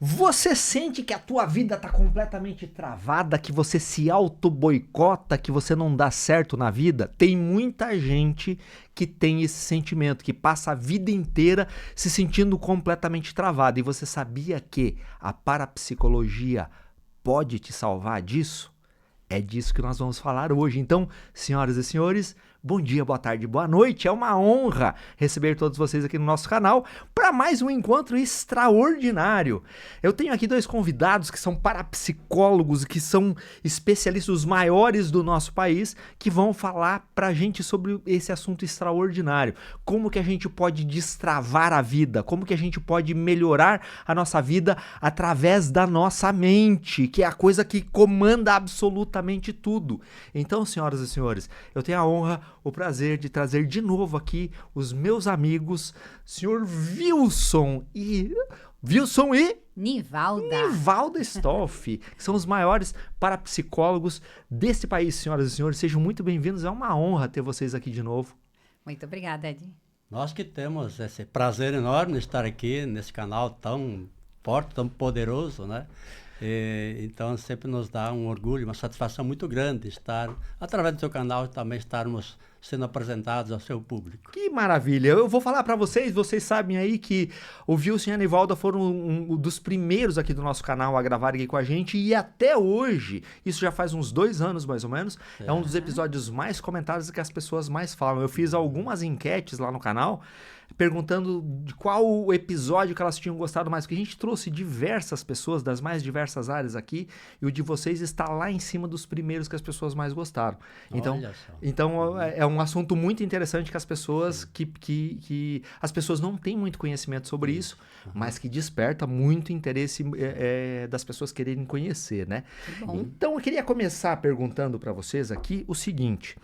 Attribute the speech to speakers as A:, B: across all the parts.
A: Você sente que a tua vida tá completamente travada, que você se auto-boicota, que você não dá certo na vida? Tem muita gente que tem esse sentimento, que passa a vida inteira se sentindo completamente travada. E você sabia que a parapsicologia pode te salvar disso? É disso que nós vamos falar hoje. Então, senhoras e senhores, bom dia, boa tarde, boa noite. É uma honra receber todos vocês aqui no nosso canal para mais um encontro extraordinário. Eu tenho aqui dois convidados que são parapsicólogos e que são especialistas, os maiores do nosso país, que vão falar para a gente sobre esse assunto extraordinário. Como que a gente pode destravar a vida, como que a gente pode melhorar a nossa vida através da nossa mente, que é a coisa que comanda absolutamente tudo. Então, senhoras e senhores, eu tenho a honra, o prazer de trazer de novo aqui os meus amigos, senhor Wilson e Nivalda Stolfi, que são os maiores parapsicólogos desse país, senhoras e senhores. Sejam muito bem-vindos, é uma honra ter vocês aqui de novo.
B: Muito obrigada, Ed.
C: Nós que temos esse prazer enorme de estar aqui nesse canal tão forte, tão poderoso, né? Então sempre nos dá um orgulho, uma satisfação muito grande estar, através do seu canal, também estarmos sendo apresentados ao seu público.
A: Que maravilha! Eu vou falar para vocês, vocês sabem aí que o Wilson e a Nivalda foram um dos primeiros aqui do nosso canal a gravarem aqui com a gente, e até hoje, isso já faz uns 2 anos mais ou menos, é um dos episódios mais comentados e que as pessoas mais falam. Eu fiz algumas enquetes lá no canal, perguntando de qual o episódio que elas tinham gostado mais, porque a gente trouxe diversas pessoas das mais diversas áreas aqui, e o de vocês está lá em cima dos primeiros que as pessoas mais gostaram. Então é um assunto muito interessante que as pessoas que as pessoas não têm muito conhecimento sobre isso, mas que desperta muito interesse das pessoas quererem conhecer, né? Então eu queria começar perguntando para vocês aqui o seguinte: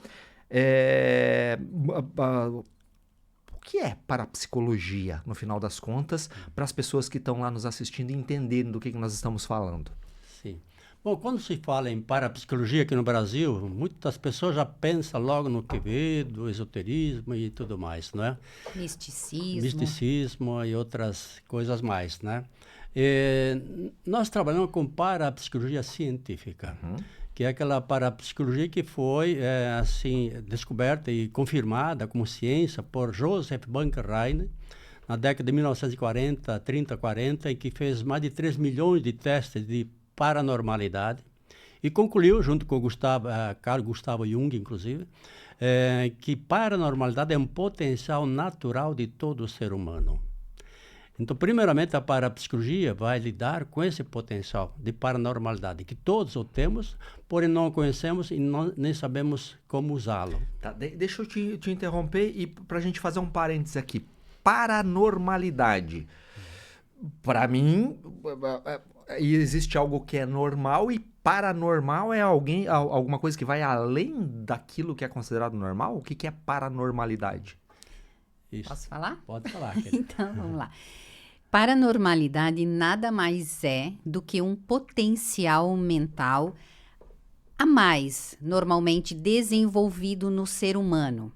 A: o que é parapsicologia, no final das contas, para as pessoas que estão lá nos assistindo entenderem do que nós estamos falando?
C: Sim. Bom, quando se fala em parapsicologia aqui no Brasil, muitas pessoas já pensam logo no Quevedo, esoterismo e tudo mais, não é? Misticismo e outras coisas mais, né? Nós trabalhamos com parapsicologia científica, que é aquela parapsicologia que foi descoberta e confirmada como ciência por Joseph Banker-Reine na década de 1940, 30, 40, e que fez mais de 3 milhões de testes de paranormalidade e concluiu, junto com Carl Gustav Jung, inclusive, que paranormalidade é um potencial natural de todo ser humano. Então, primeiramente, a parapsicologia vai lidar com esse potencial de paranormalidade, que todos o temos, porém não o conhecemos e nem sabemos como usá-lo.
A: Tá, deixa eu te interromper e para a gente fazer um parênteses aqui. Paranormalidade. Para mim, existe algo que é normal e paranormal é alguma coisa que vai além daquilo que é considerado normal? O que é paranormalidade?
C: Isso.
B: Posso falar?
C: Pode falar.
B: Então, vamos lá. Paranormalidade nada mais é do que um potencial mental a mais, normalmente desenvolvido no ser humano.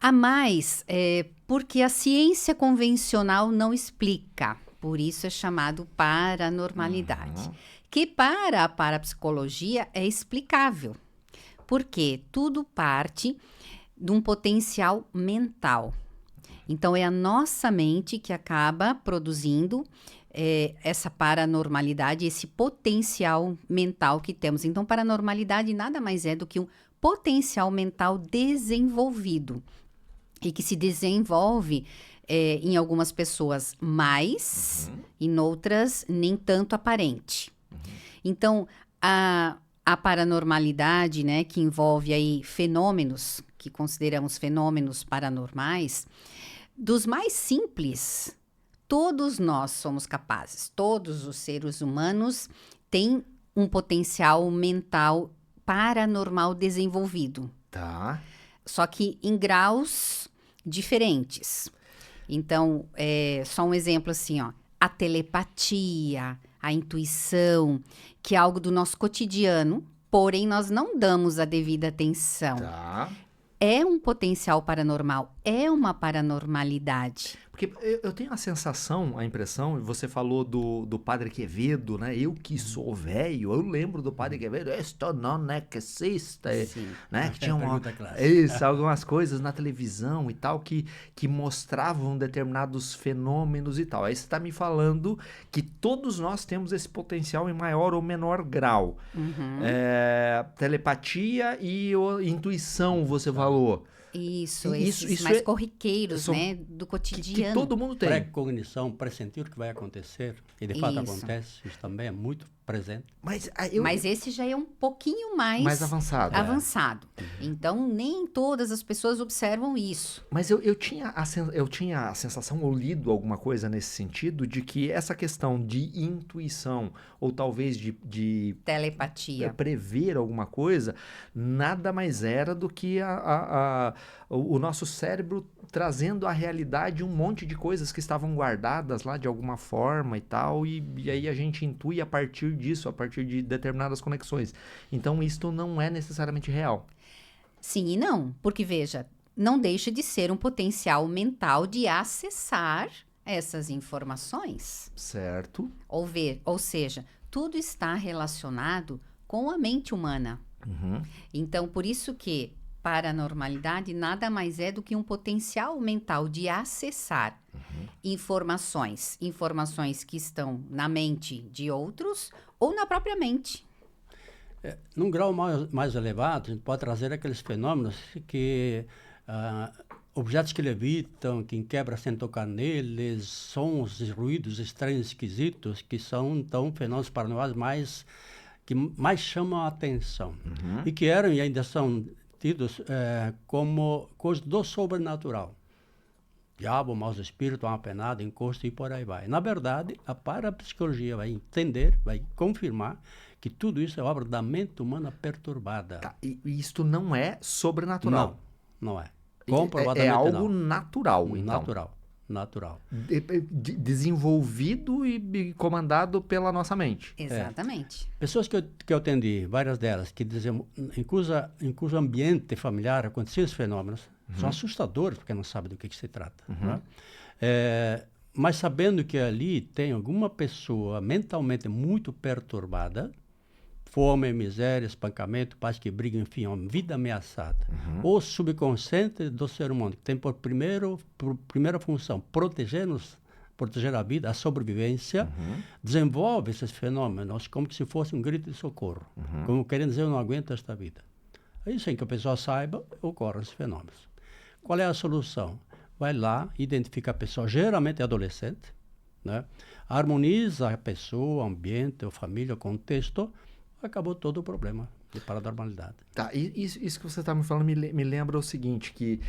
B: A mais porque a ciência convencional não explica, por isso é chamado paranormalidade. Que para a parapsicologia é explicável, porque tudo parte de um potencial mental. Então, é a nossa mente que acaba produzindo essa paranormalidade, esse potencial mental que temos. Então, paranormalidade nada mais é do que um potencial mental desenvolvido e que se desenvolve em algumas pessoas mais, em outras nem tanto aparente. Então, a paranormalidade, né, que envolve aí fenômenos, que consideramos fenômenos paranormais, dos mais simples, todos nós somos capazes, todos os seres humanos têm um potencial mental paranormal desenvolvido.
A: Tá.
B: Só que em graus diferentes. Então, só um exemplo assim, ó, a telepatia, a intuição, que é algo do nosso cotidiano, porém nós não damos a devida atenção.
A: Tá.
B: É um potencial paranormal é uma paranormalidade.
A: Porque eu tenho a sensação, a impressão, você falou do Padre Quevedo, né? Eu que sou velho, eu lembro do Padre Quevedo, isto não existe,
B: Sim.
A: né? Que tinha
C: Pergunta clássica.
A: isso, algumas coisas na televisão e tal que mostravam determinados fenômenos e tal. Aí você está me falando que todos nós temos esse potencial em maior ou menor grau. Telepatia e intuição, você falou.
B: Isso,
A: Isso
B: esses mais
A: é-
B: corriqueiros,
A: são-
B: né, do
A: Que
B: cotidiano.
A: todo mundo tem.
C: Pré-cognição, pressentir o que vai acontecer, e de fato
B: Isso.
C: acontece, isso também é muito presente.
A: Mas
B: Mas esse já é um pouquinho mais
A: avançado.
B: avançado. Então, nem todas as pessoas observam isso.
A: Mas eu tinha a sensação, ou lido alguma coisa nesse sentido, de que essa questão de intuição, ou talvez de
B: Telepatia.
A: prever alguma coisa, nada mais era do que o nosso cérebro trazendo à realidade um monte de coisas que estavam guardadas lá de alguma forma e tal, e aí a gente intui a partir disso, a partir de determinadas conexões. Então, isto não é necessariamente real.
B: Sim e não, porque veja, não deixa de ser um potencial mental de acessar essas informações.
A: Certo?
B: Ou seja, tudo está relacionado com a mente humana. Então, por isso que paranormalidade nada mais é do que um potencial mental de acessar informações que estão na mente de outros ou na própria mente.
C: Num grau mais elevado, a gente pode trazer aqueles fenômenos que objetos que levitam, que quebra sem tocar neles, sons e ruídos estranhos, esquisitos, que são, então, fenômenos paranormais que mais chamam a atenção. E que eram e ainda são tidos como coisas do sobrenatural. Diabo, maus espíritos, uma penada, encosto e por aí vai. Na verdade, a parapsicologia vai entender, vai confirmar que tudo isso é obra da mente humana perturbada.
A: Tá, e isto não é sobrenatural.
C: Não é.
A: É
C: Comprovadamente
A: algo
C: não.
A: natural, então.
C: Natural.
A: Desenvolvido e comandado pela nossa mente.
B: Exatamente.
C: Pessoas que eu atendi, várias delas, que diziam, em cujo ambiente familiar aconteciam esses fenômenos, são assustadores, porque não sabem do que se trata. Né? Mas sabendo que ali tem alguma pessoa mentalmente muito perturbada, fome, miséria, espancamento, pais que brigam, enfim, uma vida ameaçada. O subconsciente do ser humano, que tem por primeira função proteger a vida, a sobrevivência, desenvolve esses fenômenos como se fosse um grito de socorro, como querendo dizer, eu não aguento esta vida. Aí, sem que a pessoa saiba, ocorrem esses fenômenos. Qual é a solução? Vai lá, identifica a pessoa, geralmente é adolescente, né? Harmoniza a pessoa, o ambiente, a família, o contexto, acabou todo o problema de paranormalidade.
A: Tá, isso que você está me falando me lembra o seguinte, que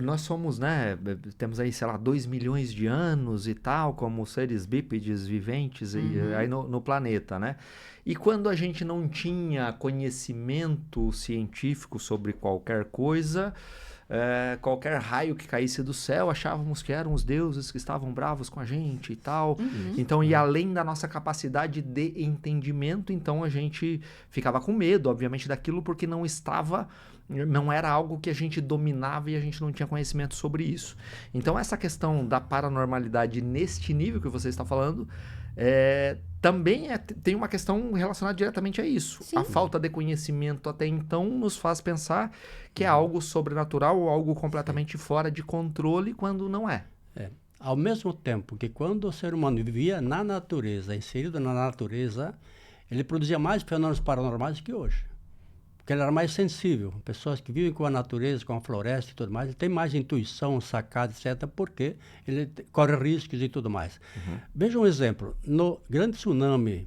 A: nós somos, né, temos aí, sei lá, 2 milhões de anos e tal, como seres bípedes viventes aí no planeta, né? E quando a gente não tinha conhecimento científico sobre qualquer coisa, qualquer raio que caísse do céu, achávamos que eram os deuses que estavam bravos com a gente e tal. Então, e além da nossa capacidade de entendimento, então a gente ficava com medo, obviamente, daquilo, porque não era algo que a gente dominava e a gente não tinha conhecimento sobre isso. Então, essa questão da paranormalidade neste nível que você está falando, também tem uma questão relacionada diretamente a isso.
B: Sim.
A: A falta de conhecimento até então nos faz pensar que é algo sobrenatural ou algo completamente fora de controle, quando não é.
C: Ao mesmo tempo que quando o ser humano vivia na natureza, inserido na natureza, ele produzia mais fenômenos paranormais que hoje. Porque ele era mais sensível. Pessoas que vivem com a natureza, com a floresta e tudo mais, ele tem mais intuição, sacada, etc., porque ele corre riscos e tudo mais. Veja um exemplo. No grande tsunami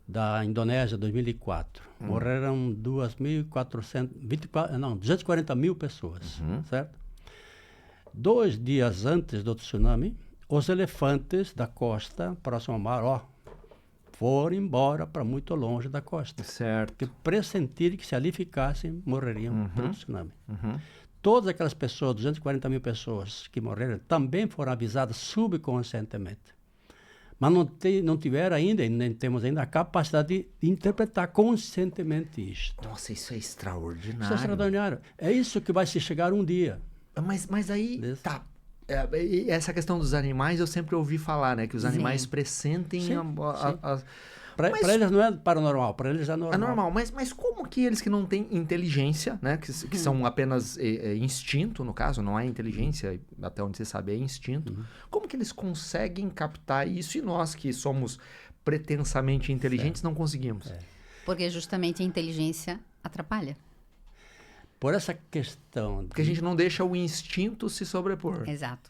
C: da Indonésia, 2004, morreram 240 mil pessoas, certo? 2 dias antes do tsunami, os elefantes da costa, próximo ao mar, foram embora para muito longe da costa.
A: Certo.
C: Porque pressentiram que se ali ficassem, morreriam pelo tsunami. Todas aquelas pessoas, 240 mil pessoas que morreram, também foram avisadas subconscientemente. Mas não tiveram ainda, e nem temos ainda, a capacidade de interpretar conscientemente isto.
A: Nossa, isso é extraordinário.
C: Isso é extraordinário. É isso que vai se chegar um dia.
A: Mas aí,
C: Isso.
A: tá. E essa questão dos animais eu sempre ouvi falar, né? Que os animais pressentem
C: Sim,
A: a-
C: Para eles não é paranormal, para eles é normal.
A: É normal, mas como que eles que não têm inteligência, né? Que são apenas instinto, no caso, não é inteligência, até onde você sabe, é instinto. Como que eles conseguem captar isso e nós que somos pretensamente inteligentes não conseguimos?
B: Porque justamente a inteligência atrapalha.
C: Por essa questão...
A: Porque a gente não deixa o instinto se sobrepor.
B: Exato.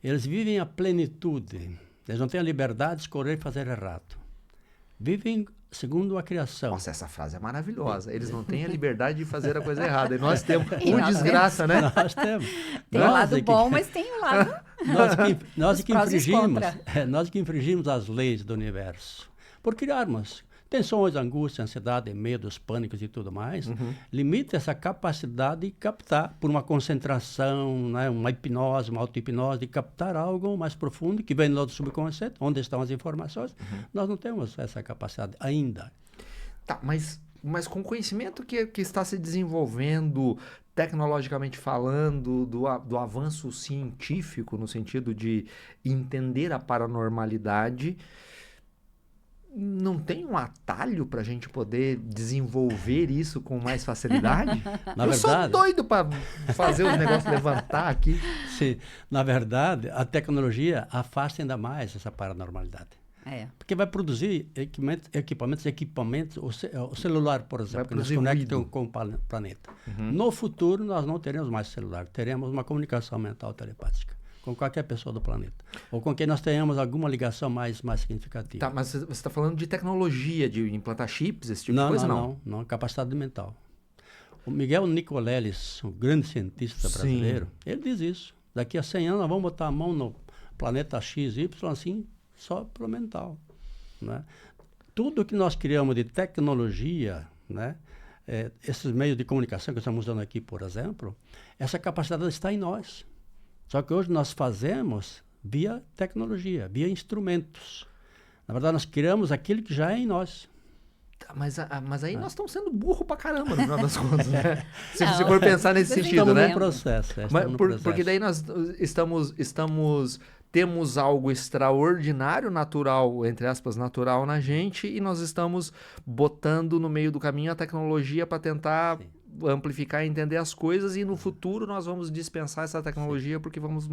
C: Eles vivem a plenitude. Eles não têm a liberdade de escolher e fazer errado. Vivem segundo a criação.
A: Nossa, essa frase é maravilhosa. Eles não têm a liberdade de fazer a coisa errada. E nós temos.
B: E nós
A: Desgraça, né?
C: Nós temos.
B: Tem o lado bom, mas tem o lado...
C: Nós
B: Os
C: que
B: prós e os
C: infringimos,
B: contra.
C: nós que infringimos as leis do universo. Por criarmos tensões, angústia, ansiedade, medos, pânicos e tudo mais, limita essa capacidade de captar, por uma concentração, né, uma hipnose, uma auto-hipnose, de captar algo mais profundo que vem do subconsciente, onde estão as informações. Nós não temos essa capacidade ainda.
A: Tá, mas com o conhecimento que está se desenvolvendo, tecnologicamente falando, do avanço científico, no sentido de entender a paranormalidade, não tem um atalho para a gente poder desenvolver isso com mais facilidade? Eu sou doido para fazer os negócios levantar aqui.
C: Sim, na verdade, a tecnologia afasta ainda mais essa paranormalidade. Porque vai produzir equipamentos, o celular, por exemplo, que nos conecta com o planeta. No futuro, nós não teremos mais celular, teremos uma comunicação mental telepática com qualquer pessoa do planeta. Ou com quem nós tenhamos alguma ligação mais significativa.
A: Tá, mas você está falando de tecnologia, de implantar chips, esse tipo de coisa?
C: Não, capacidade mental. O Miguel Nicoleles, um grande cientista brasileiro, ele diz isso. Daqui a 100 anos nós vamos botar a mão no planeta XY, assim, só pelo mental. Né? Tudo que nós criamos de tecnologia, né? Esses meios de comunicação que estamos usando aqui, por exemplo, essa capacidade está em nós. Só que hoje nós fazemos via tecnologia, via instrumentos. Na verdade, nós criamos aquilo que já é em nós.
A: Tá, mas aí nós estamos sendo burro pra caramba, no final das contas, né? Se você for pensar nesse sentido, né? Porque daí nós temos algo extraordinário, natural, entre aspas, natural na gente, e nós estamos botando no meio do caminho a tecnologia para tentar amplificar e entender as coisas, e no futuro nós vamos dispensar essa tecnologia porque vamos...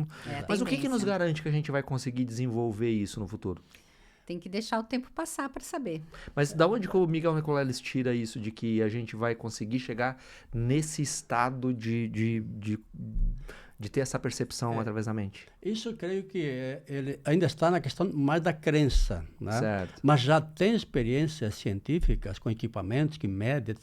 A: Mas o que nos garante que a gente vai conseguir desenvolver isso no futuro?
B: Tem que deixar o tempo passar para saber.
A: Mas da onde que o Miguel Nicoleles tira isso de que a gente vai conseguir chegar nesse estado de ter essa percepção através da mente?
C: Isso eu creio que ele ainda está na questão mais da crença, né?
A: Certo.
C: Mas já tem experiências científicas com equipamentos que medem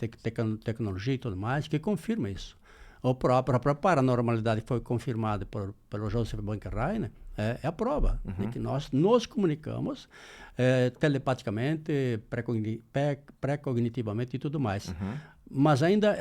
C: tecnologia e tudo mais, que confirma isso. A própria paranormalidade que foi confirmada pelo Joseph Bankerheim é a prova de que nós nos comunicamos telepaticamente, pré-cognitivamente e tudo mais. Mas ainda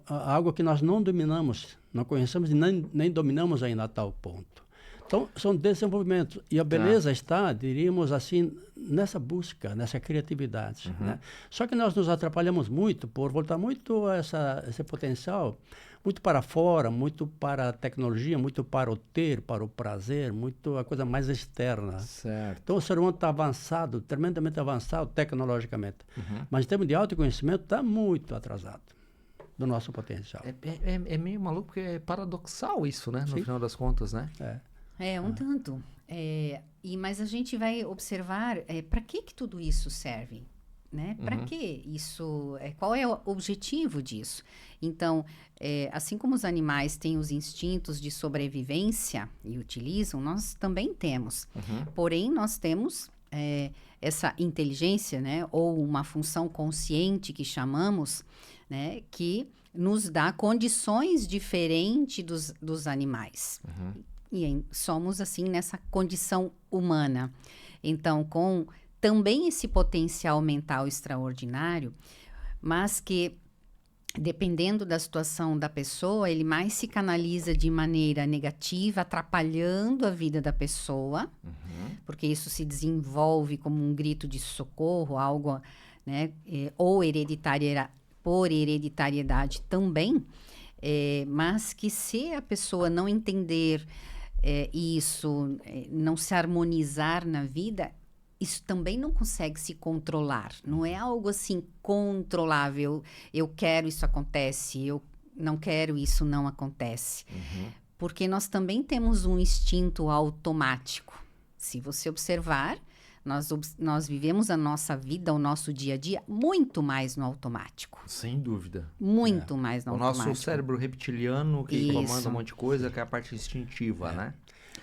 C: algo que nós não dominamos, não conhecemos e nem dominamos ainda a tal ponto. Então, são desenvolvimentos. E a beleza está, diríamos assim, nessa busca, nessa criatividade. Né? Só que nós nos atrapalhamos muito por voltar muito a esse potencial, muito para fora, muito para a tecnologia, muito para o ter, para o prazer, muito a coisa mais externa.
A: Certo.
C: Então, o ser humano está avançado, tremendamente avançado tecnologicamente. Mas em termos de autoconhecimento, está muito atrasado do nosso potencial.
A: É meio maluco, porque é paradoxal isso, né? No final das contas, né?
B: Tanto. Mas a gente vai observar para que tudo isso serve, né? Para que isso? Qual é o objetivo disso? Então, assim como os animais têm os instintos de sobrevivência e utilizam, nós também temos. Porém, nós temos essa inteligência, né? Ou uma função consciente que chamamos, né? Que nos dá condições diferentes dos animais. E somos, assim, nessa condição humana. Então, com também esse potencial mental extraordinário, mas que, dependendo da situação da pessoa, ele mais se canaliza de maneira negativa, atrapalhando a vida da pessoa, porque isso se desenvolve como um grito de socorro, algo, né, ou por hereditariedade também. Mas que se a pessoa não entender isso, não se harmonizar na vida, isso também não consegue se controlar. Não é algo assim controlável. Eu quero, isso acontece. Eu não quero, isso não acontece. Porque nós também temos um instinto automático. Se você observar, nós vivemos a nossa vida, o nosso dia a dia, muito mais no automático.
A: Sem dúvida.
B: Muito mais no
A: o
B: automático.
A: nosso cérebro reptiliano que
B: Isso.
A: comanda um monte de coisa, que é a parte instintiva, né?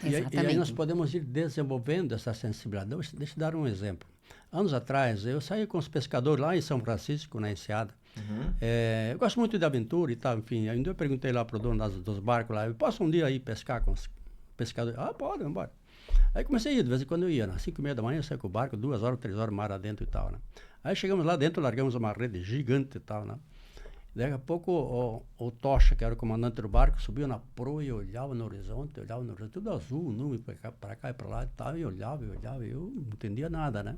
C: E aí nós podemos ir desenvolvendo essa sensibilidade. Deixa eu dar um exemplo. Anos atrás, eu saí com os pescadores lá em São Francisco, na Enseada. Eu gosto muito de aventura e tal, enfim. Ainda eu perguntei lá pro dono dos barcos lá, eu posso um dia ir pescar com os pescadores? Ah, pode, vamos embora. Aí comecei a ir, de vez em quando eu ia, às 5h30 da manhã eu saí com o barco, 2 horas, 3 horas, mar adentro e tal, né? Aí chegamos lá dentro, largamos uma rede gigante e tal, né? Daqui a pouco o Tocha, que era o comandante do barco, subiu na proa e olhava no horizonte, tudo azul, nuvem para cá e para lá e tal, e olhava, e eu não entendia nada, né?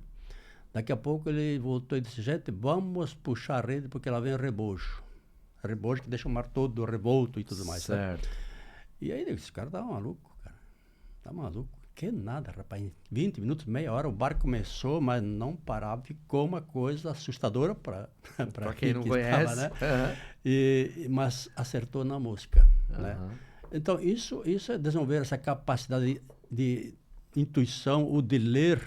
C: Daqui a pouco ele voltou e disse, gente, vamos puxar a rede porque lá vem rebojo. Rebojo que deixa o mar todo revolto e tudo mais.
A: Certo.
C: E aí esse cara tá maluco, cara. Tá maluco. Que nada, rapaz. Em 20 minutos, meia hora, o barco começou, mas não parava. Ficou uma coisa assustadora para
A: quem não conhece.
C: Estava, né? Mas acertou na música. Né? Então, isso é desenvolver essa capacidade de intuição, ou de ler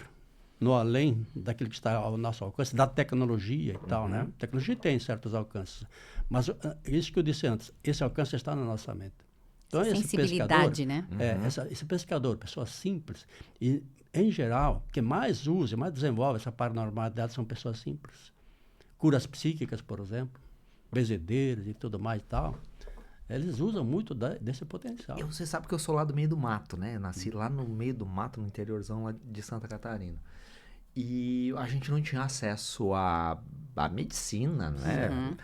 C: no além daquilo que está ao nosso alcance, da tecnologia e tal, né? A tecnologia tem certos alcances. Mas isso que eu disse antes, esse alcance está na nossa mente. Então,
B: sensibilidade, né?
C: Esse pescador, pessoa simples, e em geral, que mais usa, mais desenvolve essa paranormalidade são pessoas simples. Curas psíquicas, por exemplo, benzedeiros e tudo mais e tal, eles usam muito desse potencial.
A: Você sabe que eu sou lá do meio do mato, né? Nasci lá no meio do mato, no interiorzão lá de Santa Catarina. E a gente não tinha acesso à medicina, né?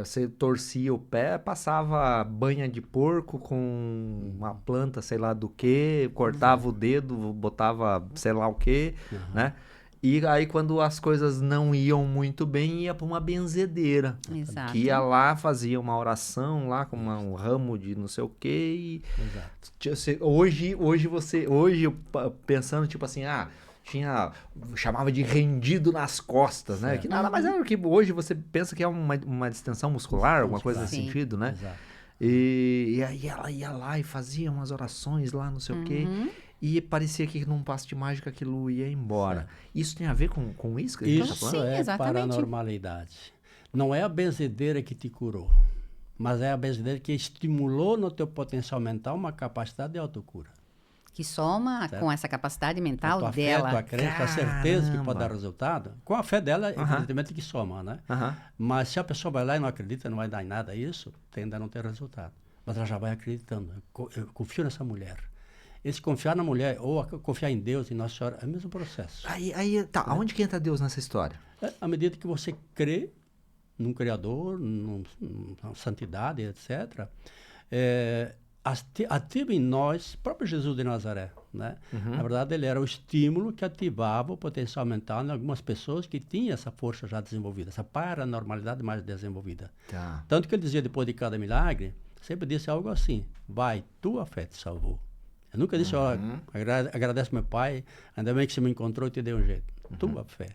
A: Você torcia o pé, passava banha de porco com uma planta, sei lá do que, cortava o dedo, botava sei lá o que, né? E aí quando as coisas não iam muito bem, ia para uma benzedeira.
B: Exato.
A: Que ia lá, fazia uma oração lá com um ramo de não sei o que. Hoje eu pensando tipo assim, chamava de rendido nas costas, né? Que nada mais é do que hoje você pensa que é uma distensão muscular, alguma coisa nesse sentido, né?
C: Exato.
A: E aí ela ia lá e fazia umas orações lá, não sei o quê. E parecia que num passo de mágica aquilo ia embora. Isso tem a ver com isso que a gente
C: Isso
A: tá falando?
B: Sim,
C: é
B: exatamente.
C: paranormalidade. Não é a benzedeira que te curou, mas é a benzedeira que estimulou no teu potencial mental uma capacidade de autocura.
B: Que soma com essa capacidade mental
C: A tua
B: dela.
C: fé, a tua crença, a certeza que pode dar
A: Caramba.
C: resultado. Com a fé dela, evidentemente que soma, né? Mas se a pessoa vai lá e não acredita, não vai dar em nada isso, tende a não ter resultado. Mas ela já vai acreditando. Eu confio nessa mulher. Esse confiar na mulher ou confiar em Deus, em Nossa Senhora, é o mesmo processo.
A: Tá, aonde que entra Deus nessa história?
C: À medida que você crê num Criador, numa santidade, etc., ativa em nós, próprio Jesus de Nazaré, né? Na verdade, ele era o estímulo que ativava o potencial mental em algumas pessoas que tinham essa força já desenvolvida, essa paranormalidade mais desenvolvida.
A: Tá.
C: Tanto que ele dizia, depois de cada milagre, sempre disse algo assim, vai, tua fé te salvou. Eu nunca disse, agradece meu pai, ainda bem que você me encontrou e te deu um jeito. Tua fé.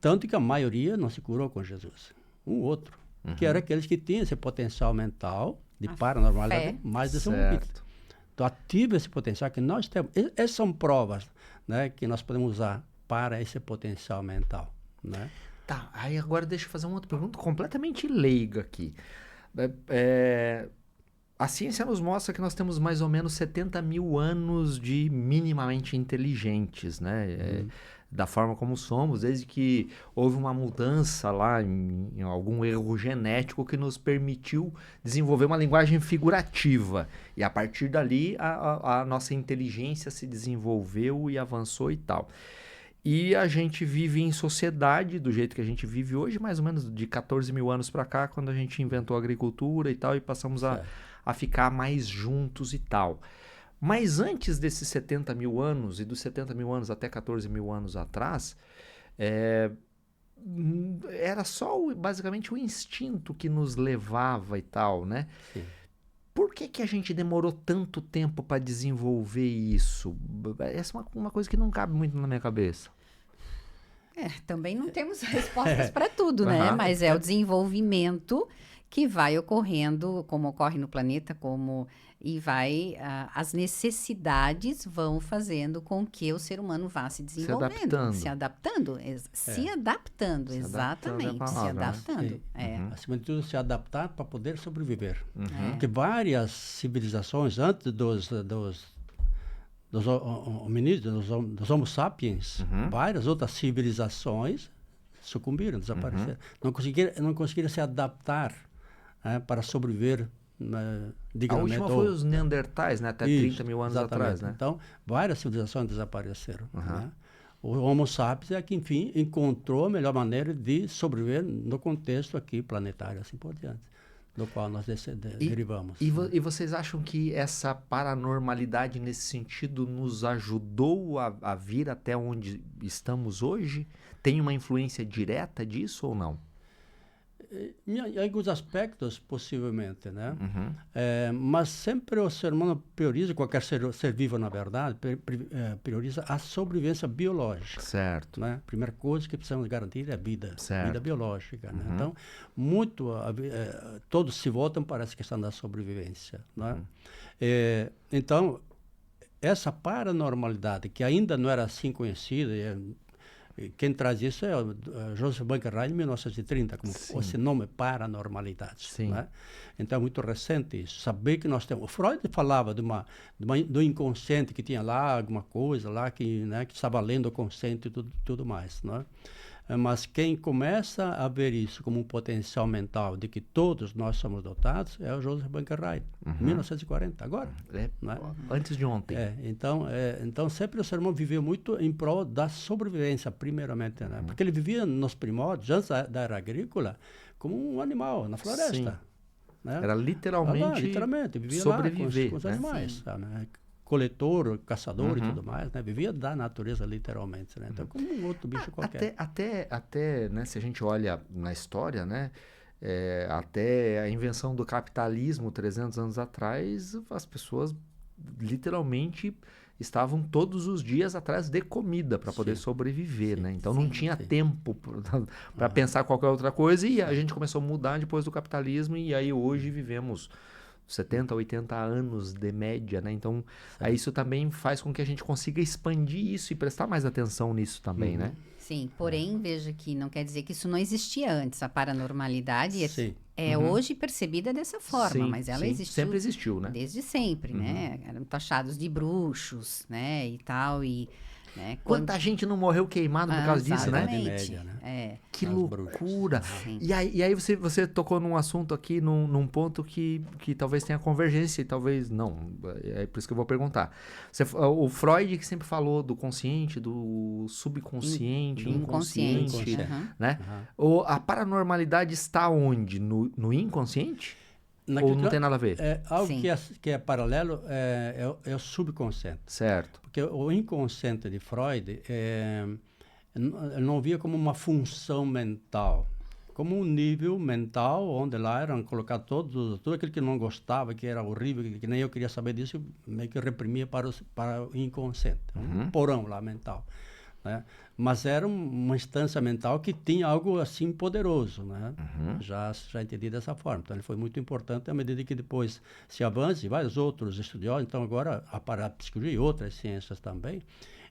C: Tanto que a maioria não se curou com Jesus. Um outro, que era aqueles que tinham esse potencial mental de paranormalidade mais desenvolvido. Então, ativa esse potencial que nós temos. Essas são provas, né, que nós podemos usar para esse potencial mental, né?
A: Tá, aí agora deixa eu fazer uma outra pergunta completamente leiga aqui. A ciência nos mostra que nós temos mais ou menos 70 mil anos de minimamente inteligentes, né? Da forma como somos, desde que houve uma mudança lá em algum erro genético que nos permitiu desenvolver uma linguagem figurativa. E a partir dali a nossa inteligência se desenvolveu e avançou e tal. E a gente vive em sociedade do jeito que a gente vive hoje, mais ou menos de 14 mil anos para cá, quando a gente inventou a agricultura e tal, e passamos a ficar mais juntos e tal. Mas antes desses 70 mil anos, e dos 70 mil anos até 14 mil anos atrás, era só basicamente o instinto que nos levava e tal, né?
C: Sim.
A: que a gente demorou tanto tempo para desenvolver isso? Essa é uma coisa que não cabe muito na minha cabeça.
B: Também não temos respostas para tudo, né? Mas é o desenvolvimento que vai ocorrendo, como ocorre no planeta, as necessidades vão fazendo com que o ser humano vá se desenvolvendo, se adaptando, exatamente, se adaptando.
C: Acima de tudo, se adaptar para poder sobreviver. Porque várias civilizações antes dos hominídeos, dos Homo sapiens, várias outras civilizações sucumbiram, desapareceram. Não conseguiram se adaptar para sobreviver
A: A última foi os Neandertais, né? Até 30 mil anos atrás. Né?
C: Então, várias civilizações desapareceram. Né? O Homo sapiens é que, enfim, encontrou a melhor maneira de sobreviver no contexto aqui planetário, assim por diante, do qual nós derivamos.
A: E vocês acham que essa paranormalidade, nesse sentido, nos ajudou a vir até onde estamos hoje? Tem uma influência direta disso ou não?
C: Em alguns aspectos, possivelmente, né? Mas sempre o ser humano prioriza, qualquer ser vivo, na verdade, prioriza a sobrevivência biológica.
A: Certo.
C: Né? A primeira coisa que precisamos garantir é a vida, vida biológica. Né? Então, todos se voltam para essa questão da sobrevivência. Né? Então, essa paranormalidade, que ainda não era assim conhecida, quem traz isso é o Joseph Bunker-Rein, em 1930, como esse nome, paranormalidade. Né? Então é muito recente isso. Saber que nós temos... O Freud falava do inconsciente, que tinha lá alguma coisa lá que estava além do consciente e tudo mais. Né? Mas quem começa a ver isso como um potencial mental de que todos nós somos dotados é o Joseph Bunker-Rein, 1940, agora. Né?
A: Antes de ontem.
C: Então sempre o ser humano viveu muito em prol da sobrevivência, primeiramente. Né? Porque ele vivia nos primórdios, antes da era agrícola, como um animal na floresta. Né?
A: Era literalmente
C: vivia
A: sobreviver,
C: lá com os animais. Sabe, né? Coletor, caçador e tudo mais, né? Vivia da natureza, literalmente, né? Então, como um outro bicho qualquer.
A: Até né, se a gente olha na história, né, até a invenção do capitalismo 300 anos atrás, as pessoas literalmente estavam todos os dias atrás de comida para poder sobreviver, né? Então não tinha tempo para pensar qualquer outra coisa e a gente começou a mudar depois do capitalismo e aí hoje vivemos 70, 80 anos de média, né? Então, isso também faz com que a gente consiga expandir isso e prestar mais atenção nisso também, né?
B: Sim, porém, veja que não quer dizer que isso não existia antes. A paranormalidade é hoje percebida dessa forma, mas ela existiu...
A: Sempre existiu, né?
B: Desde sempre, né? Eram taxados de bruxos, né? E tal, né?
A: Quanta gente não morreu queimado por causa disso, né?
C: Média, né?
A: Que loucura! E aí você tocou num assunto aqui, num ponto que talvez tenha convergência e talvez não. É por isso que eu vou perguntar. O Freud que sempre falou do consciente, do subconsciente, inconsciente, né? A paranormalidade está onde? No inconsciente? Ou não tem nada a ver?
C: Algo que é paralelo é o subconsciente.
A: Certo.
C: Porque o inconsciente de Freud, ele não via como uma função mental, como um nível mental onde lá eram colocados tudo aquilo que não gostava, que era horrível, que nem eu queria saber disso, meio que reprimia para o inconsciente. Um porão lá mental. Né? Mas era uma instância mental que tinha algo assim poderoso, né? Já entendi dessa forma. Então ele foi muito importante à medida que depois se avança e vários outros estudiosos, então agora a parapsicologia e outras ciências também,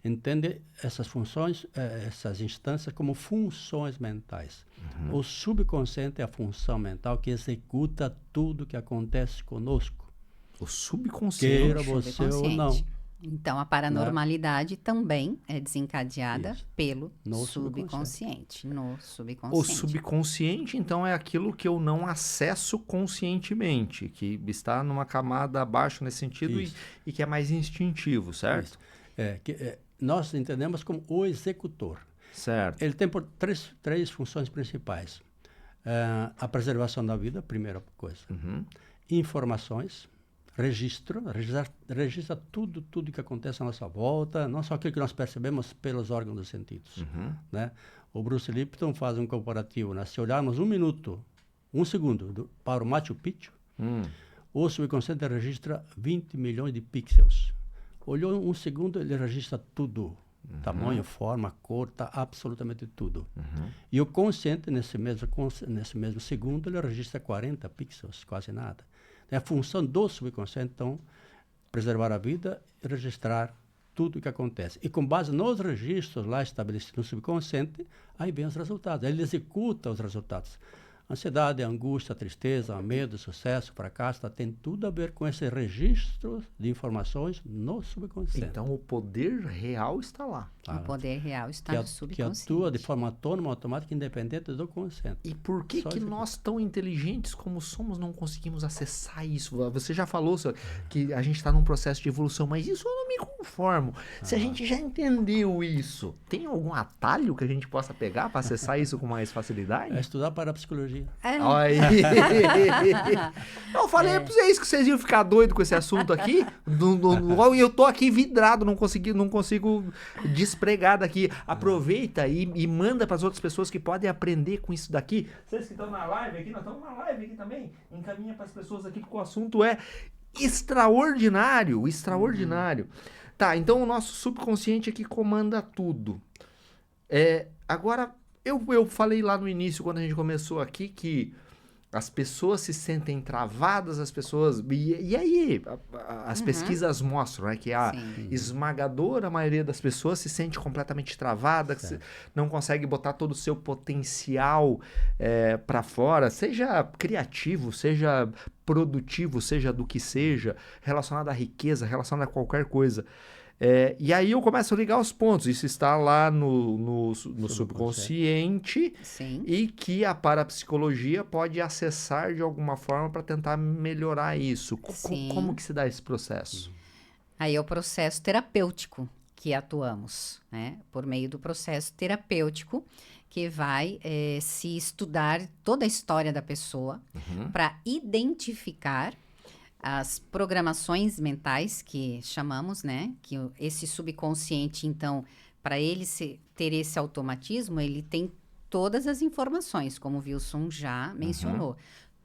C: entendem essas funções, essas instâncias como funções mentais. O subconsciente é a função mental que executa tudo que acontece conosco.
A: O subconsciente.
C: Queira você ou não.
B: Então, a paranormalidade também é desencadeada pelo subconsciente.
A: O subconsciente, então, é aquilo que eu não acesso conscientemente, que está numa camada abaixo nesse sentido e que é mais instintivo, certo?
C: Nós entendemos como o executor.
A: Certo.
C: Ele tem três funções principais. A preservação da vida, primeira coisa. Informações. Registra tudo que acontece à nossa volta, não só aquilo que nós percebemos pelos órgãos dos sentidos. Né? O Bruce Lipton faz um comparativo, né? Se olharmos um segundo para o Machu Picchu, o subconsciente registra 20 milhões de pixels. Olhou um segundo, ele registra tudo. Tamanho, forma, cor, tá absolutamente tudo. E o consciente, nesse mesmo segundo, ele registra 40 pixels, quase nada. É a função do subconsciente, então, preservar a vida e registrar tudo o que acontece. E com base nos registros lá estabelecidos no subconsciente, aí vem os resultados. Ele executa os resultados. Ansiedade, angústia, tristeza, medo, sucesso, fracasso, tem tudo a ver com esse registro de informações no subconsciente.
A: Então, o poder real está lá.
B: O poder real está no subconsciente.
C: Que atua de forma autônoma, automática, independente do consciente.
A: E por que nós, tão inteligentes como somos, não conseguimos acessar isso? Você já falou que a gente está num processo de evolução, mas isso eu não me conformo. Se a gente já entendeu isso, tem algum atalho que a gente possa pegar para acessar isso com mais facilidade?
C: É estudar parapsicologia.
A: Aí. Eu falei pra vocês que vocês iam ficar doidos com esse assunto aqui. E eu tô aqui vidrado, não consigo despregar daqui. Aproveita e manda para as outras pessoas que podem aprender com isso daqui. Vocês que estão na live aqui, nós estamos na live aqui também. Encaminha para as pessoas aqui, porque o assunto é extraordinário. Tá, então o nosso subconsciente aqui comanda tudo. Agora, eu falei lá no início, quando a gente começou aqui, que as pessoas se sentem travadas, as pessoas... E aí, as pesquisas mostram, né, que a esmagadora maioria das pessoas se sente completamente travada, que não consegue botar todo o seu potencial para fora, seja criativo, seja produtivo, seja do que seja, relacionado à riqueza, relacionado a qualquer coisa. E aí eu começo a ligar os pontos. Isso está lá no subconsciente.
B: Sim.
A: E que a parapsicologia pode acessar de alguma forma para tentar melhorar isso. Como que se dá esse processo?
B: Aí é o processo terapêutico que atuamos, né? Por meio do processo terapêutico, que vai se estudar toda a história da pessoa para identificar as programações mentais que chamamos, né? Que esse subconsciente, então, para ele ter esse automatismo, ele tem todas as informações, como o Wilson já mencionou.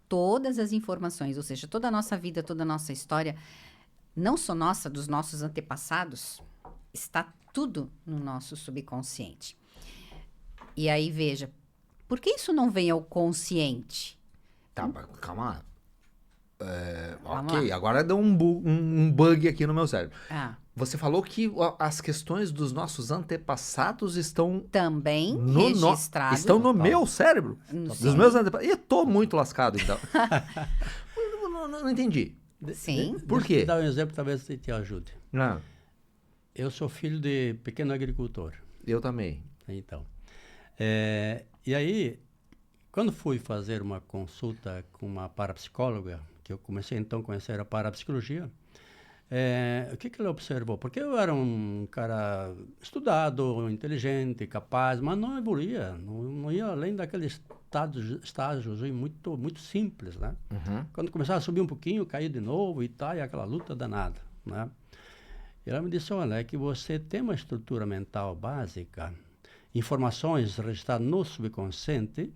B: Todas as informações, ou seja, toda a nossa vida, toda a nossa história, não só nossa, dos nossos antepassados, está tudo no nosso subconsciente. E aí, veja, por que isso não vem ao consciente?
A: Tá, calma. Ok, agora deu um bug aqui no meu cérebro. Você falou que as questões dos nossos antepassados estão...
B: Também registradas.
A: Estão no meu cérebro? Dos meus antepassados. Eu tô muito lascado, então. não entendi.
B: Sim.
A: Por quê?
C: Deixa eu dar um exemplo, talvez te ajude.
A: Não.
C: Eu sou filho de pequeno agricultor.
A: Eu também.
C: Então. E aí, quando fui fazer uma consulta com uma parapsicóloga, que eu comecei então a conhecer a parapsicologia, o que ele observou? Porque eu era um cara estudado, inteligente, capaz, mas não evoluía, não ia além daqueles estágios muito, muito simples, né? Quando começava a subir um pouquinho, caía de novo e tal, e aquela luta danada, né? E ela me disse, olha, é que você tem uma estrutura mental básica, informações registradas no subconsciente,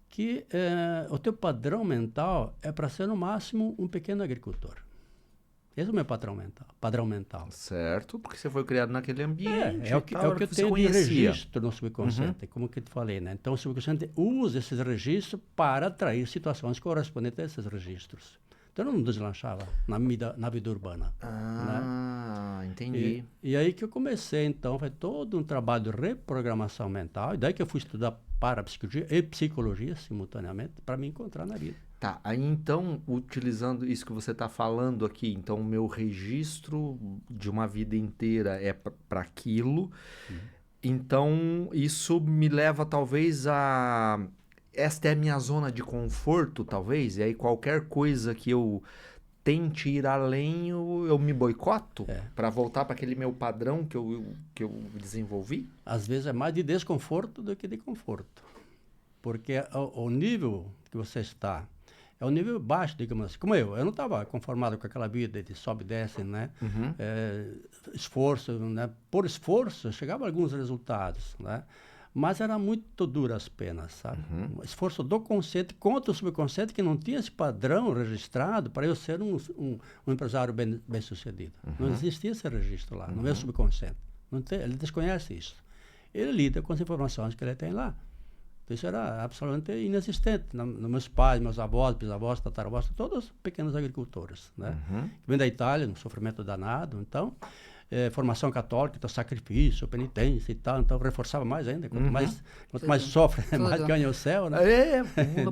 C: que o teu padrão mental é para ser, no máximo, um pequeno agricultor. Esse é o meu padrão mental.
A: Certo, porque você foi criado naquele ambiente.
C: É o que eu tenho de registro no subconsciente, como que eu te falei, né? Então, o subconsciente usa esses registros para atrair situações correspondentes a esses registros. Então, eu não deslanchava na vida urbana.
A: Né? Entendi.
C: E aí que eu comecei, então, foi todo um trabalho de reprogramação mental, e daí que eu fui estudar parapsicologia e psicologia simultaneamente para me encontrar na vida.
A: Tá, aí então, utilizando isso que você está falando aqui, então o meu registro de uma vida inteira é para aquilo, então isso me leva talvez a... Esta é a minha zona de conforto, talvez, e aí qualquer coisa que eu tente ir além, eu me boicoto para voltar para aquele meu padrão que eu desenvolvi?
C: Às vezes é mais de desconforto do que de conforto, porque o nível que você está é um nível baixo, digamos assim. Como eu não estava conformado com aquela vida de sobe e desce, né? Esforço, né? Por esforço, chegava a alguns resultados, né? Mas era muito dura as penas, sabe? Um esforço do consciente contra o subconsciente que não tinha esse padrão registrado para eu ser um empresário bem-sucedido. Não existia esse registro lá, no meu subconsciente. Não tem, ele desconhece isso. Ele lida com as informações que ele tem lá. Isso era absolutamente inexistente. Meus pais, meus avós, bisavós, tataravós, todos pequenos agricultores, né? Vem da Itália, um sofrimento danado. Então, formação católica, então, sacrifício, penitência e tal. Então, reforçava mais ainda. Quanto mais sofre, mais ganha o céu, né?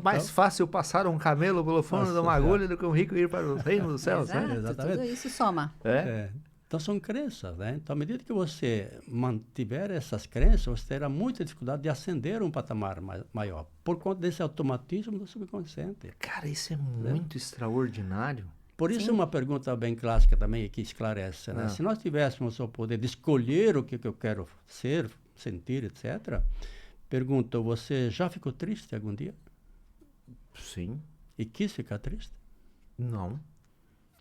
A: Mais fácil passar um camelo pelo fundo de uma agulha do que um rico ir para o reino dos céus.
B: Exato, exatamente. Tudo isso soma.
C: Então, são crenças, né? Então, à medida que você mantiver essas crenças, você terá muita dificuldade de ascender um patamar maior, por conta desse automatismo do subconsciente.
A: Cara, isso é muito extraordinário.
C: Por isso, uma pergunta bem clássica também, que esclarece, né? Se nós tivéssemos o poder de escolher o que eu quero ser, sentir, etc., pergunto, você já ficou triste algum dia?
A: Sim.
C: E quis ficar triste?
A: Não.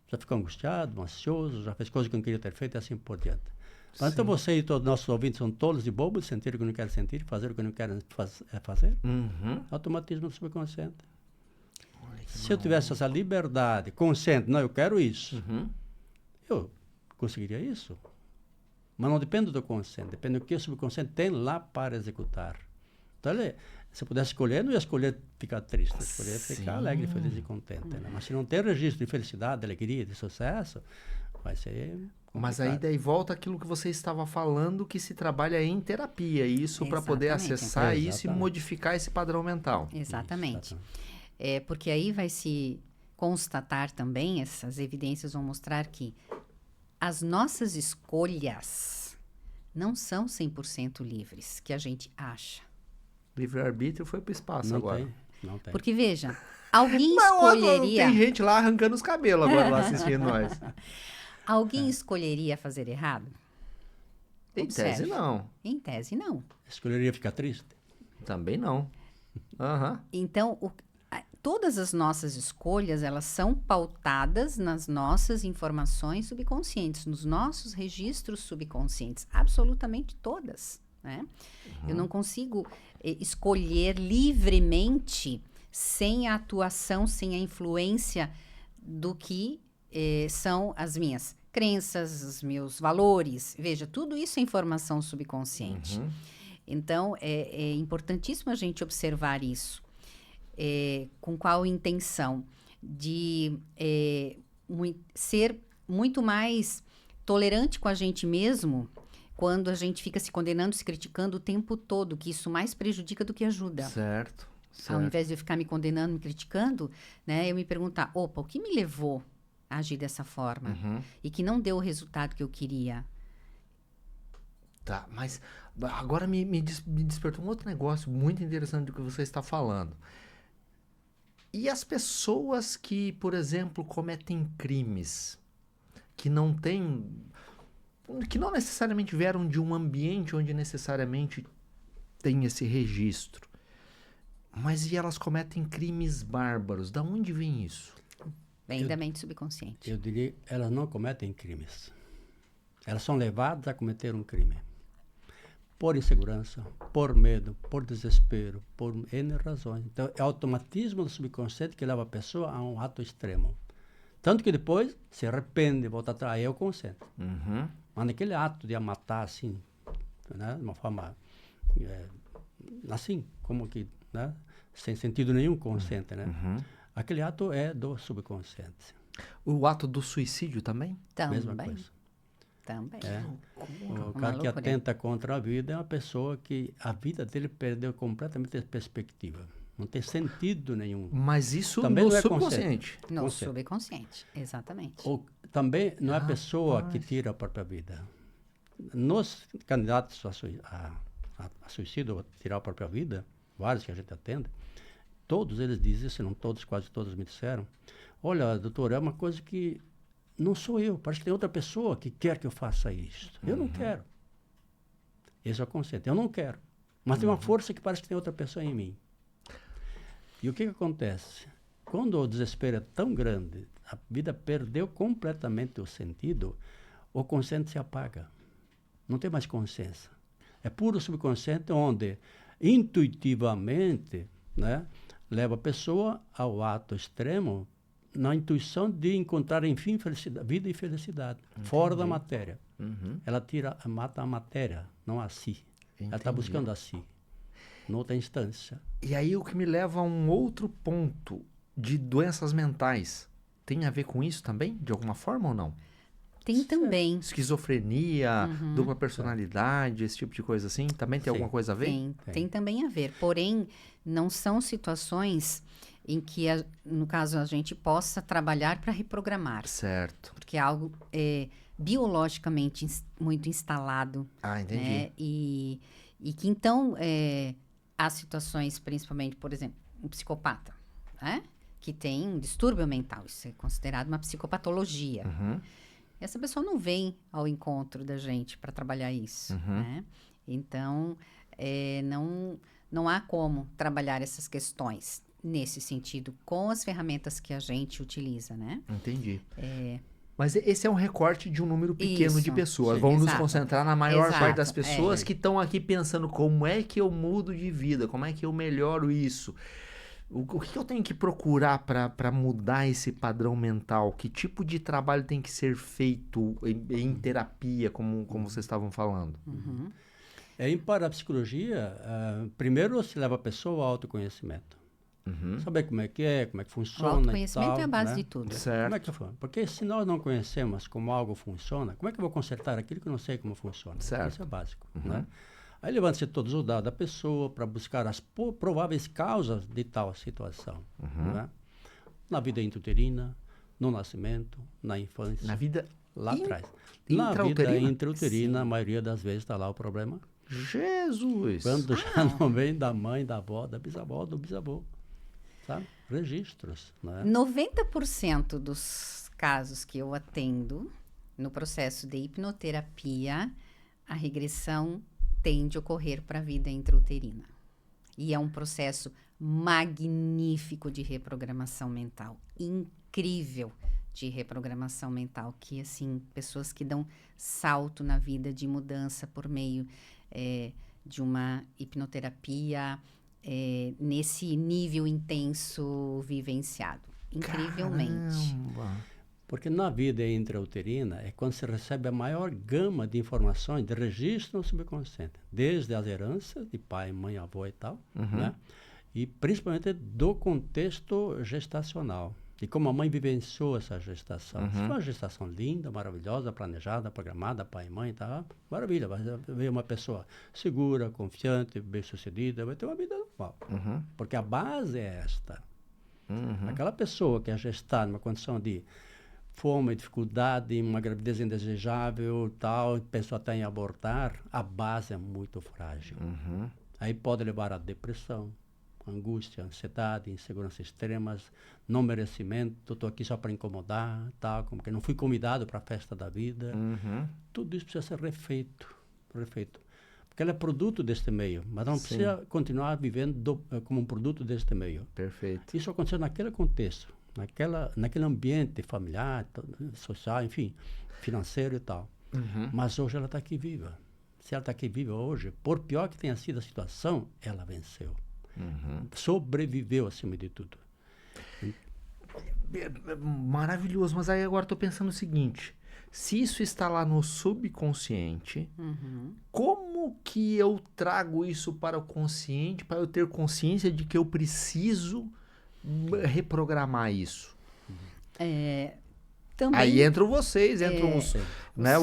C: Já ficou angustiado, ansioso, já fez coisas que não queria ter feito e assim por diante. Então você e todos os nossos ouvintes são tolos e bobos, sentir o que não querem sentir, fazer o que não querem fazer. Automatismo do subconsciente. Se eu tivesse essa liberdade consciente, não, eu quero isso, eu conseguiria isso. Mas não depende do consciente, depende do que o subconsciente tem lá para executar. Então, se eu pudesse escolher, não ia escolher ficar triste, eu escolher ficar alegre, feliz e contente. Né? Mas se não tem registro de felicidade, de alegria, de sucesso, vai ser complicado.
A: Mas aí daí volta aquilo que você estava falando, que se trabalha em terapia, isso para poder acessar isso e modificar esse padrão mental.
B: Exatamente. Porque aí vai se constatar também, essas evidências vão mostrar que as nossas escolhas não são 100% livres, que a gente acha.
A: Livre-arbítrio foi para o espaço agora.
C: Não tem.
B: Porque, veja, alguém escolheria...
A: Tem gente lá arrancando os cabelos agora lá assistindo nós.
B: Alguém escolheria fazer errado?
A: Em tese, não.
B: Em tese, não.
C: Escolheria ficar triste?
A: Também não.
B: Então, todas as nossas escolhas, elas são pautadas nas nossas informações subconscientes, nos nossos registros subconscientes. Absolutamente todas, né? Eu não consigo escolher livremente sem a atuação, sem a influência do que são as minhas crenças, os meus valores. Veja, tudo isso é informação subconsciente. Então, é importantíssimo a gente observar isso. Com qual intenção? De ser muito mais tolerante com a gente mesmo, quando a gente fica se condenando, se criticando o tempo todo, que isso mais prejudica do que ajuda.
A: Certo.
B: Ao invés de eu ficar me condenando, me criticando, né, eu me perguntar, opa, o que me levou a agir dessa forma? E que não deu o resultado que eu queria.
A: Tá, mas agora me despertou um outro negócio muito interessante do que você está falando. E as pessoas que, por exemplo, cometem crimes, que não necessariamente vieram de um ambiente onde necessariamente tem esse registro, mas e elas cometem crimes bárbaros, da onde vem isso?
B: Vem da mente subconsciente.
C: Eu diria que elas não cometem crimes. Elas são levadas a cometer um crime. Por insegurança, por medo, por desespero, por N razões. Então, é o automatismo do subconsciente que leva a pessoa a um ato extremo. Tanto que depois se arrepende, volta atrás, aí é o consciente. Mas naquele ato de a matar assim, né, de uma forma assim, como que, né, sem sentido nenhum consciente, né? Aquele ato é do subconsciente.
A: O ato do suicídio também?
C: Mesma coisa.
B: Também.
C: O cara que atenta contra a vida é uma pessoa que a vida dele perdeu completamente a perspectiva. Não tem sentido nenhum.
A: Mas isso
C: também
A: no
C: não é
A: subconsciente.
B: No subconsciente, exatamente.
C: Também não é a pessoa que tira a própria vida. Nos candidatos a suicídio, a tirar a própria vida, vários que a gente atende, todos eles dizem, se não todos, quase todos me disseram, olha, doutor, é uma coisa que não sou eu, parece que tem outra pessoa que quer que eu faça isso. Eu não quero. Esse é o conceito, eu não quero. Mas tem uma força que parece que tem outra pessoa em mim. E o que acontece? Quando o desespero é tão grande, a vida perdeu completamente o sentido, o consciente se apaga. Não tem mais consciência. É puro subconsciente onde, intuitivamente, né, leva a pessoa ao ato extremo na intuição de encontrar, enfim, vida e felicidade, fora da matéria. Ela mata a matéria, não a si. Ela está buscando a si, noutra instância.
A: E aí o que me leva a um outro ponto de doenças mentais. Tem a ver com isso também, de alguma forma ou não?
B: Tem também.
A: Esquizofrenia, dupla personalidade, esse tipo de coisa assim, também tem alguma coisa a ver?
B: Tem também a ver. Porém, não são situações em que, no caso, a gente possa trabalhar para reprogramar.
A: Certo.
B: Porque é algo biologicamente muito instalado.
A: Ah, entendi.
B: Né? E que, então, há situações, principalmente, por exemplo, um psicopata, né? Que tem um distúrbio mental. Isso é considerado uma psicopatologia. Essa pessoa não vem ao encontro da gente para trabalhar isso, né? Então, não há como trabalhar essas questões nesse sentido com as ferramentas que a gente utiliza, né?
A: Entendi. Mas esse é um recorte de um número pequeno de pessoas.
C: Sim.
A: Vamos nos
B: Exato.
A: concentrar na maior
B: Exato.
A: parte das pessoas que estão aqui pensando como é que eu mudo de vida, como é que eu melhoro isso. O que eu tenho que procurar para mudar esse padrão mental? Que tipo de trabalho tem que ser feito em terapia, como vocês estavam falando?
C: Em parapsicologia, primeiro se leva a pessoa ao autoconhecimento. Saber como é que funciona.
B: O autoconhecimento
C: e tal,
B: é a base
C: né?
B: de tudo.
A: Certo.
C: Como é que funciona? Porque se nós não conhecemos como algo funciona, como é que eu vou consertar aquilo que eu não sei como funciona?
A: Certo.
C: Isso é básico. Né? Aí levanta-se todos os dados da pessoa para buscar as prováveis causas de tal situação. Né? Na vida intrauterina, no nascimento, na infância.
A: Na vida
C: lá atrás.
A: intrauterina?
C: Na vida intrauterina, a maioria das vezes está lá o problema.
A: Jesus!
C: Quando já não vem da mãe, da avó, da bisavó, do bisavô. Sabe? Registros. Né?
B: 90% dos casos que eu atendo no processo de hipnoterapia, a regressão tende a ocorrer para a vida intrauterina. E é um processo magnífico de reprogramação mental. Incrível de reprogramação mental. Que, assim, pessoas que dão salto na vida de mudança por meio de uma hipnoterapia nesse nível intenso vivenciado. Incrivelmente.
A: Caramba.
C: Porque na vida intrauterina é quando se recebe a maior gama de informações, de registro no subconsciente. Desde as heranças de pai, mãe, avô e tal, né? E principalmente do contexto gestacional. De como a mãe vivenciou essa gestação. Se foi uma gestação linda, maravilhosa, planejada, programada, pai e mãe e tal, maravilha. Vai ver uma pessoa segura, confiante, bem-sucedida, vai ter uma vida normal. Porque a base é esta. Aquela pessoa que é gestada numa condição de fome, dificuldade, uma gravidez indesejável, tal, a pessoa tem em abortar, a base é muito frágil. Aí pode levar a depressão, angústia, ansiedade, insegurança extremas, não merecimento, estou aqui só para incomodar, tal, como que não fui convidado para a festa da vida. Tudo isso precisa ser refeito. Porque ela é produto deste meio, mas não precisa continuar vivendo como um produto deste meio.
A: Perfeito.
C: Isso aconteceu naquele contexto, naquele ambiente familiar, social, enfim, financeiro e tal. Mas hoje ela está aqui viva. Se ela está aqui viva hoje, por pior que tenha sido a situação, ela venceu. Sobreviveu acima de tudo.
A: Maravilhoso, mas aí agora estou pensando o seguinte: se isso está lá no subconsciente, como que eu trago isso para o consciente, para eu ter consciência de que eu preciso reprogramar isso?
B: Também,
A: aí entram vocês, entram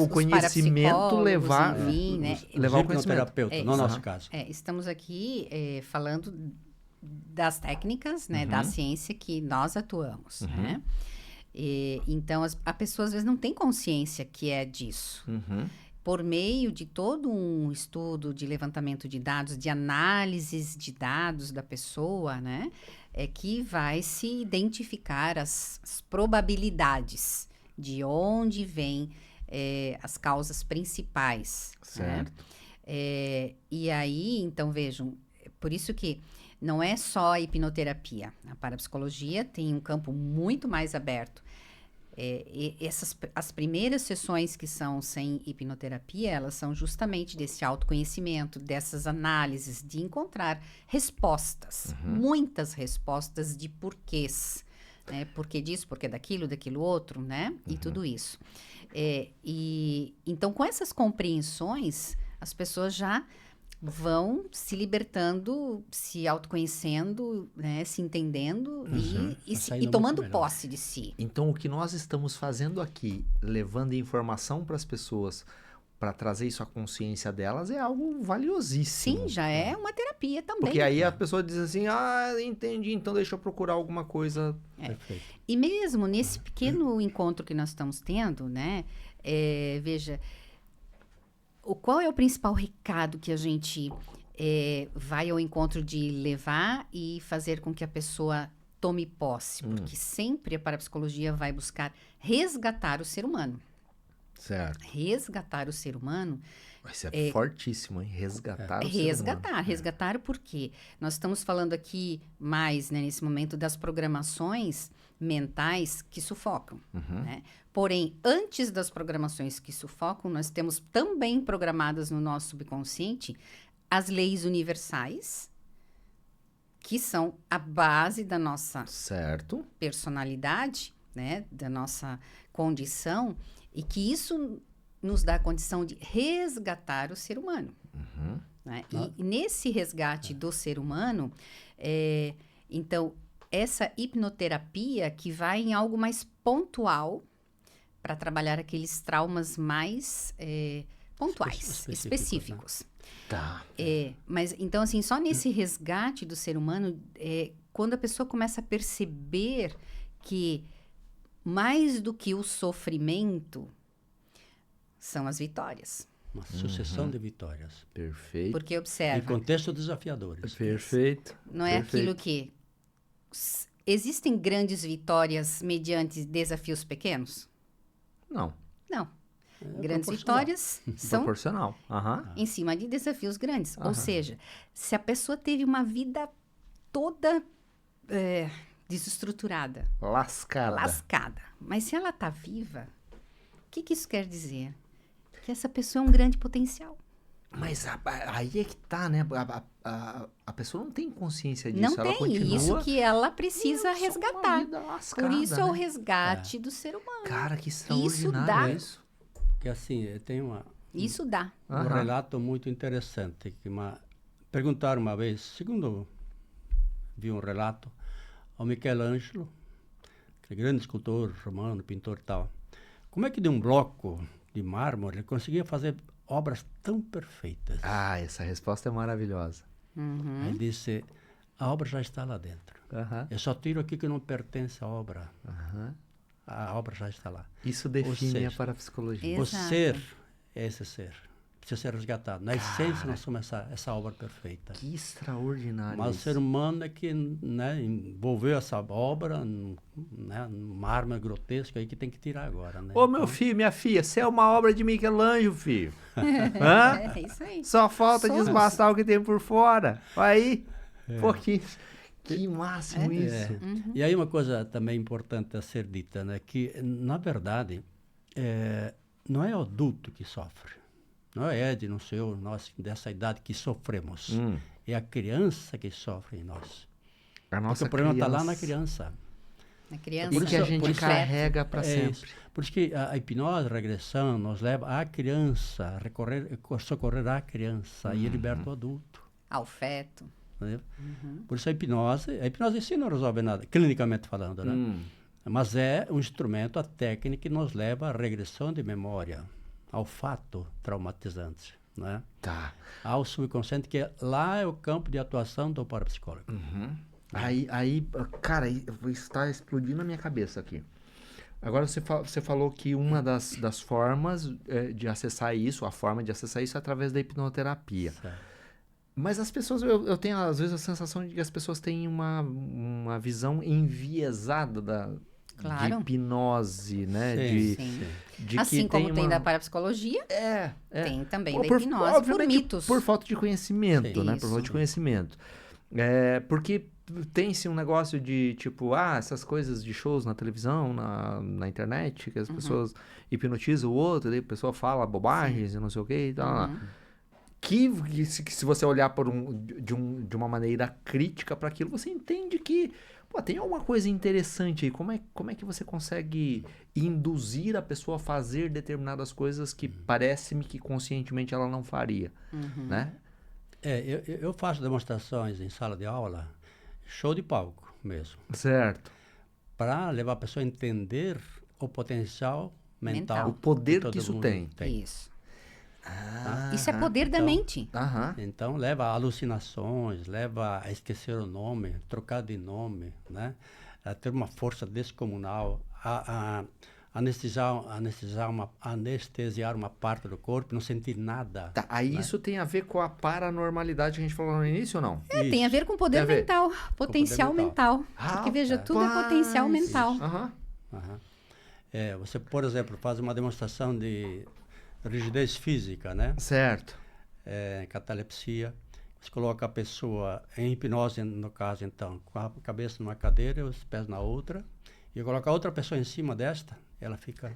A: o conhecimento, levar
B: o conhecimento.
C: Hipnoterapeuta, no nosso caso.
B: Estamos aqui falando das técnicas, né, da ciência que nós atuamos, né? Então, a pessoa às vezes não tem consciência que é disso. Por meio de todo um estudo de levantamento de dados, de análises de dados da pessoa, né? É que vai se identificar as probabilidades de onde vêm as causas principais.
A: Certo.
B: Né? E aí, então, vejam, por isso que não é só a hipnoterapia. A parapsicologia tem um campo muito mais aberto. As primeiras sessões que são sem hipnoterapia, elas são justamente desse autoconhecimento, dessas análises, de encontrar respostas, muitas respostas de porquês, né? Porquê disso, porquê daquilo outro, né? E tudo isso. Então, com essas compreensões, as pessoas já vão se libertando, se autoconhecendo, né, se entendendo e tomando posse de si.
A: Então, o que nós estamos fazendo aqui, levando informação para as pessoas, para trazer isso à consciência delas, é algo valiosíssimo.
B: Sim, já é uma terapia também.
A: Porque aí a pessoa diz assim, entendi, então deixa eu procurar alguma coisa.
C: Perfeito.
B: E mesmo nesse pequeno encontro que nós estamos tendo, né, veja... Qual é o principal recado que a gente vai ao encontro de levar e fazer com que a pessoa tome posse? Porque sempre a parapsicologia vai buscar resgatar o ser humano.
A: Certo.
B: Resgatar o ser humano...
A: Isso é fortíssimo, hein? Resgatar o ser humano.
B: Resgatar porque nós estamos falando aqui mais, né, nesse momento, das programações mentais que sufocam, né? Porém, antes das programações que sufocam, nós temos também programadas no nosso subconsciente as leis universais, que são a base da nossa personalidade, né, da nossa condição, e que isso nos dá a condição de resgatar o ser humano. Né? E nesse resgate do ser humano, então, essa hipnoterapia que vai em algo mais pontual para trabalhar aqueles traumas mais pontuais, específicos.
A: Né? Tá.
B: Mas, então, assim, só nesse resgate do ser humano, quando a pessoa começa a perceber que mais do que o sofrimento são as vitórias.
C: Uma sucessão de vitórias.
A: Perfeito.
B: Porque observa...
C: Em contextos desafiadores.
A: Perfeito.
B: Não é aquilo que... Existem grandes vitórias mediante desafios pequenos?
A: Não.
B: Não. Grandes vitórias são
A: proporcional.
B: em cima de desafios grandes. Ou seja, se a pessoa teve uma vida toda desestruturada, lascada, mas se ela está viva, o que isso quer dizer? Que essa pessoa é um grande potencial.
A: Mas aí é que tá, né? A pessoa não tem consciência disso.
B: Não
A: ela
B: tem.
A: Continua...
B: Isso que ela precisa resgatar.
A: Lascada,
B: por isso é o
A: né?
B: resgate do ser humano.
A: Cara, que extraordinário isso.
C: Porque assim, tem
B: Isso dá.
C: um relato muito interessante. Perguntaram uma vez, segundo vi um relato, ao Michelangelo, aquele grande escultor romano, pintor e tal, como é que de um bloco de mármore ele conseguia fazer obras tão perfeitas?
A: Essa resposta é maravilhosa.
C: Ele disse, a obra já está lá dentro. Eu só tiro aqui que não pertence à obra. A obra já está lá.
A: Isso define a parapsicologia.
C: O ser é esse ser. Precisa ser resgatado. Na essência, nós somos essa obra perfeita.
A: Que extraordinário.
C: Mas o ser humano é que, né, envolveu essa obra, né, num mármore grotesco aí que tem que tirar agora. Né?
A: Ô, meu filho, minha filha, você é uma obra de Michelangelo, filho. Hã?
B: É isso aí.
A: Só falta desbastar o que tem por fora. Aí, pô, que máximo isso.
C: E aí uma coisa também importante a ser dita, né, que, na verdade, não é o adulto que sofre. Não é de nós dessa idade que sofremos. É a criança que sofre em nós. Porque o problema está lá na criança.
B: Na criança.
A: E que a gente carrega para sempre.
C: Por isso que a hipnose, a regressão, nos leva à criança, socorrer a criança e liberta o adulto.
B: Ao feto.
C: Por isso a hipnose em si não resolve nada, clinicamente falando, né? Mas é um instrumento, a técnica que nos leva à regressão de memória, ao fato traumatizante, né? Ao subconsciente, que lá é o campo de atuação do parapsicólogo.
A: Aí, cara, está explodindo na minha cabeça aqui. Agora você falou que uma das formas de acessar isso, a forma de acessar isso é através da hipnoterapia.
C: Certo.
A: Mas as pessoas, eu tenho às vezes a sensação de que as pessoas têm uma visão enviesada de hipnose, né?
B: Sim.
A: De
B: assim
A: que
B: como tem da parapsicologia, tem também da hipnose por mitos.
A: Por falta de conhecimento, né? Por falta de conhecimento. Porque tem-se um negócio de, tipo, essas coisas de shows na televisão, na internet, que as pessoas hipnotizam o outro, daí a pessoa fala bobagens e não sei o que e tal. Que se você olhar de uma maneira crítica para aquilo, você entende que tem alguma coisa interessante aí. Como é que você consegue induzir a pessoa a fazer determinadas coisas que parece-me que conscientemente ela não faria, né?
C: Eu faço demonstrações em sala de aula, show de palco mesmo,
A: Certo.
C: para levar a pessoa a entender o potencial mental.
A: O poder
C: todo
A: que isso
C: mundo
A: tem.
B: Isso. Isso é poder da mente.
C: Então leva a alucinações, leva a esquecer o nome, trocar de nome, né? A ter uma força descomunal, a anestesiar uma parte do corpo, não sentir nada.
A: Aí
C: né?
A: isso tem a ver com a paranormalidade que a gente falou no início ou não?
B: Tem a ver com poder mental, potencial mental. Porque veja, tudo é potencial mental.
C: Você, por exemplo, faz uma demonstração de rigidez física, né?
A: Certo.
C: Catalepsia. Você coloca a pessoa em hipnose, no caso, então, com a cabeça numa cadeira e os pés na outra, e coloca outra pessoa em cima desta, ela fica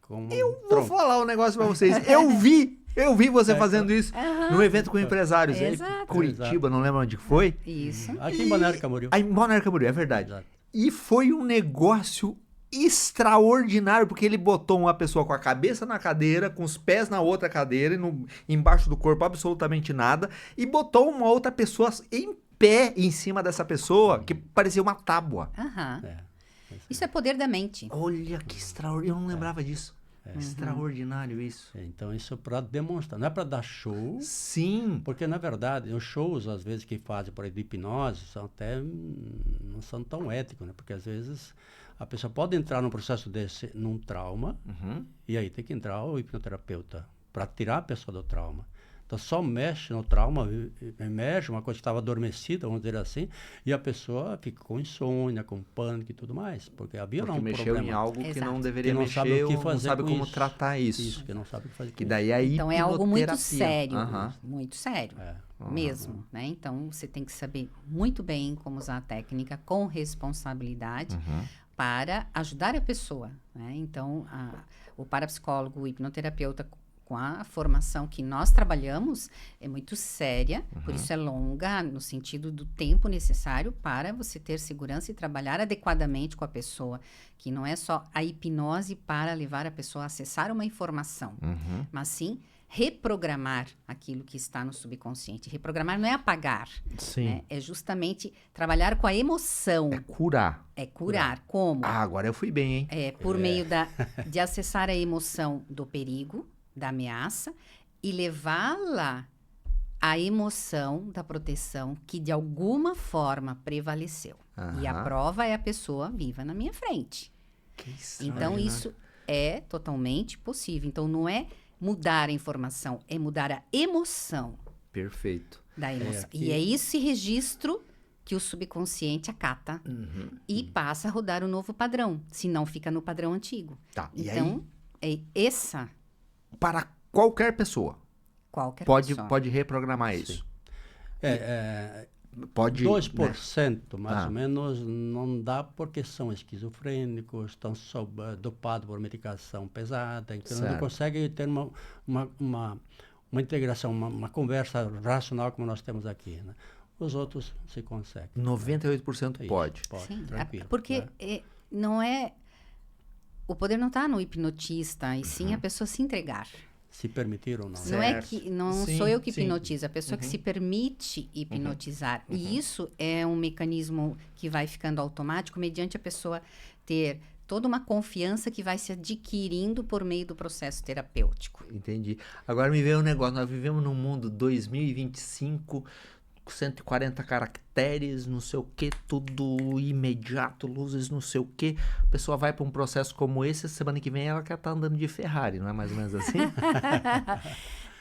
C: com
A: vou falar um negócio pra vocês. Eu vi você fazendo isso num evento com empresários.
B: Exato.
A: Curitiba, não lembro onde foi.
B: Isso.
C: Aqui em Balneário Camboriú.
A: Em Balneário Camboriú, é verdade.
C: Exato.
A: E foi um negócio extraordinário, porque ele botou uma pessoa com a cabeça na cadeira, com os pés na outra cadeira, embaixo do corpo absolutamente nada, e botou uma outra pessoa em pé em cima dessa pessoa, que parecia uma tábua.
B: Isso é poder da mente.
A: Olha que extraordinário, eu não lembrava disso. Extraordinário isso.
C: Então isso para demonstrar, não é para dar show.
A: Sim.
C: Porque na verdade os shows às vezes que fazem por aí de hipnose são até não são tão éticos, né? Porque às vezes a pessoa pode entrar num processo desse, num trauma, e aí tem que entrar o hipnoterapeuta para tirar a pessoa do trauma. Então só mexe no trauma, emerge uma coisa que estava adormecida, vamos dizer assim, e a pessoa fica com insônia, com pânico e tudo mais, porque havia lá um
A: mexeu
C: problema.
A: em algo que não deveria
C: que não
A: mexer,
C: sabe o que
A: ou
C: fazer
A: não sabe
C: com
A: como
C: isso.
A: tratar isso.
C: Isso, que não sabe o que fazer com
A: Que daí é
B: Então é algo muito
A: hipnoterapia.
B: sério, muito sério, mesmo, né? Então você tem que saber muito bem como usar a técnica com responsabilidade para ajudar a pessoa, né? Então o parapsicólogo, o hipnoterapeuta com a formação que nós trabalhamos é muito séria, por isso é longa, no sentido do tempo necessário para você ter segurança e trabalhar adequadamente com a pessoa, que não é só a hipnose para levar a pessoa a acessar uma informação, mas sim reprogramar aquilo que está no subconsciente. Reprogramar não é apagar, né? É justamente trabalhar com a emoção.
A: É curar.
B: É curar. Como?
A: Agora eu fui bem, hein?
B: Por meio de acessar a emoção do perigo, da ameaça, e levá-la à emoção da proteção que de alguma forma prevaleceu. E a prova é a pessoa viva na minha frente. Então isso é totalmente possível. Então não é mudar a informação, é mudar a emoção.
A: Perfeito.
B: Da emoção. E é esse registro que o subconsciente acata e passa a rodar um novo padrão. Se não, fica no padrão antigo. Então, é essa...
A: Para qualquer pessoa.
B: Qualquer
A: pessoa.
B: pessoa.
A: Pode reprogramar isso. Pode,
C: 2%, mais ou menos, não dá porque são esquizofrênicos, estão dopados por medicação pesada, então não conseguem ter uma integração, uma conversa racional como nós temos aqui, né? Os outros se conseguem.
A: 98% pode.
B: Sim,
C: tranquilo.
B: Porque não é... O poder não está no hipnotista, e sim a pessoa se entregar.
C: Se permitir ou não.
B: Não é que sou eu que hipnotizo, a pessoa que se permite hipnotizar. E isso é um mecanismo que vai ficando automático mediante a pessoa ter toda uma confiança que vai se adquirindo por meio do processo terapêutico.
A: Entendi. Agora me veio um negócio, nós vivemos num mundo 2025... 140 caracteres, não sei o que, tudo imediato, luzes, não sei o que. A pessoa vai para um processo como esse, semana que vem ela quer estar andando de Ferrari, não é mais ou menos assim?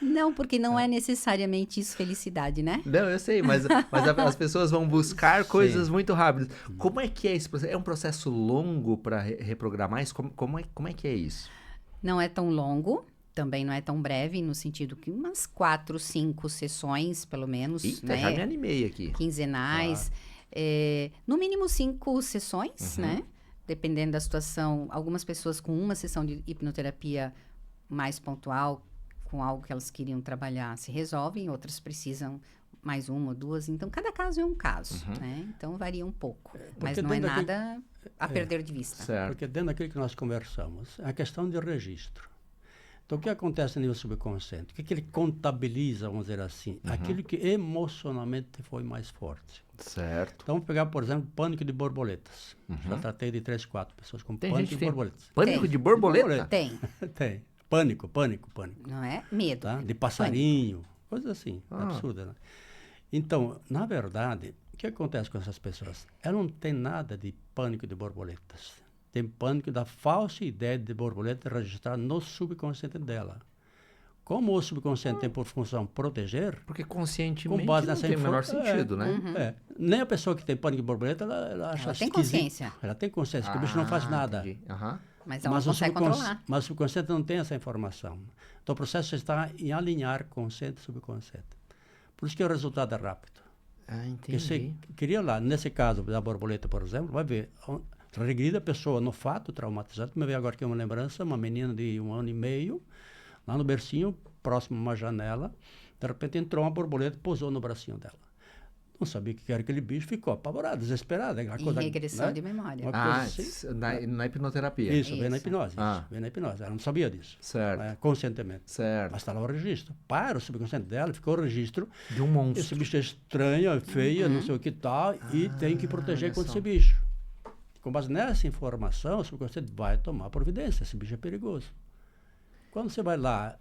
B: Não, porque não é necessariamente isso felicidade, né?
A: Não, eu sei, mas as pessoas vão buscar coisas muito rápidas. Como é que é esse processo? É um processo longo para reprogramar isso? Como é que é isso?
B: Não é tão longo. Também não é tão breve, no sentido que umas 4, 5 sessões, pelo menos.
A: Eita,
B: né?
A: já me animei aqui.
B: Quinzenais. No mínimo 5 sessões, né? Dependendo da situação. Algumas pessoas com uma sessão de hipnoterapia mais pontual, com algo que elas queriam trabalhar, se resolvem. Outras precisam mais 1 ou 2. Então, cada caso é um caso, né? Então, varia um pouco. Mas não é nada a perder de vista.
A: Certo.
C: Porque dentro daquilo que nós conversamos, é a questão de registro. Então, o que acontece no nível subconsciente? O que ele contabiliza, vamos dizer assim? Aquilo que emocionalmente foi mais forte.
A: Certo.
C: Então, vamos pegar, por exemplo, pânico de borboletas. Já tratei de 3, 4 pessoas com pânico de borboletas.
A: Pânico de borboleta?
B: Tem.
C: Tem. Pânico.
B: Não é? Medo.
C: Tá? De passarinho, coisas assim, absurdas, né? Então, na verdade, o que acontece com essas pessoas? Elas não têm nada de pânico de borboletas. Tem pânico da falsa ideia de borboleta registrada no subconsciente dela. Como o subconsciente tem por função proteger,
A: Porque conscientemente
C: com base
A: não
C: nessa
A: tem o menor sentido, né?
C: Nem a pessoa que tem pânico de borboleta, ela acha
B: Ela tem
C: esquisito.
B: consciência.
C: Ela tem consciência, que o bicho não faz nada.
A: Entendi. Aham.
B: Mas ela não consegue controlar.
C: Mas o subconsciente não tem essa informação. Então, o processo está em alinhar consciente e subconsciente. Por isso que o resultado é rápido.
A: Ah,
C: Porque você
A: entendi.
C: queria lá, nesse caso da borboleta, por exemplo, vai ver, regrida a pessoa no fato traumatizado. Me veio agora aqui uma lembrança, uma menina de 1 ano e meio, lá no bercinho, próximo a uma janela, de repente entrou uma borboleta e pousou no bracinho dela. Não sabia o que era aquele bicho, ficou apavorada, desesperada.
B: Em
C: Coisa,
B: regressão
C: né?
B: de memória.
C: Uma
A: Ah,
C: coisa assim.
A: na hipnoterapia.
C: Isso, veio na
B: Isso.
C: hipnose.
A: Ah.
C: Veio na hipnose. Ela não sabia disso.
A: Certo.
C: Né? Conscientemente.
A: Certo.
C: Mas está lá o registro. Para o subconsciente dela, ficou o registro.
A: De um monstro.
C: Esse bicho é estranho, é feio, não sei o que tal, e tem que proteger
A: olha
C: contra
A: só.
C: esse bicho. Com base nessa informação, o subconsciente vai tomar providência. Esse bicho é perigoso. Quando você vai lá,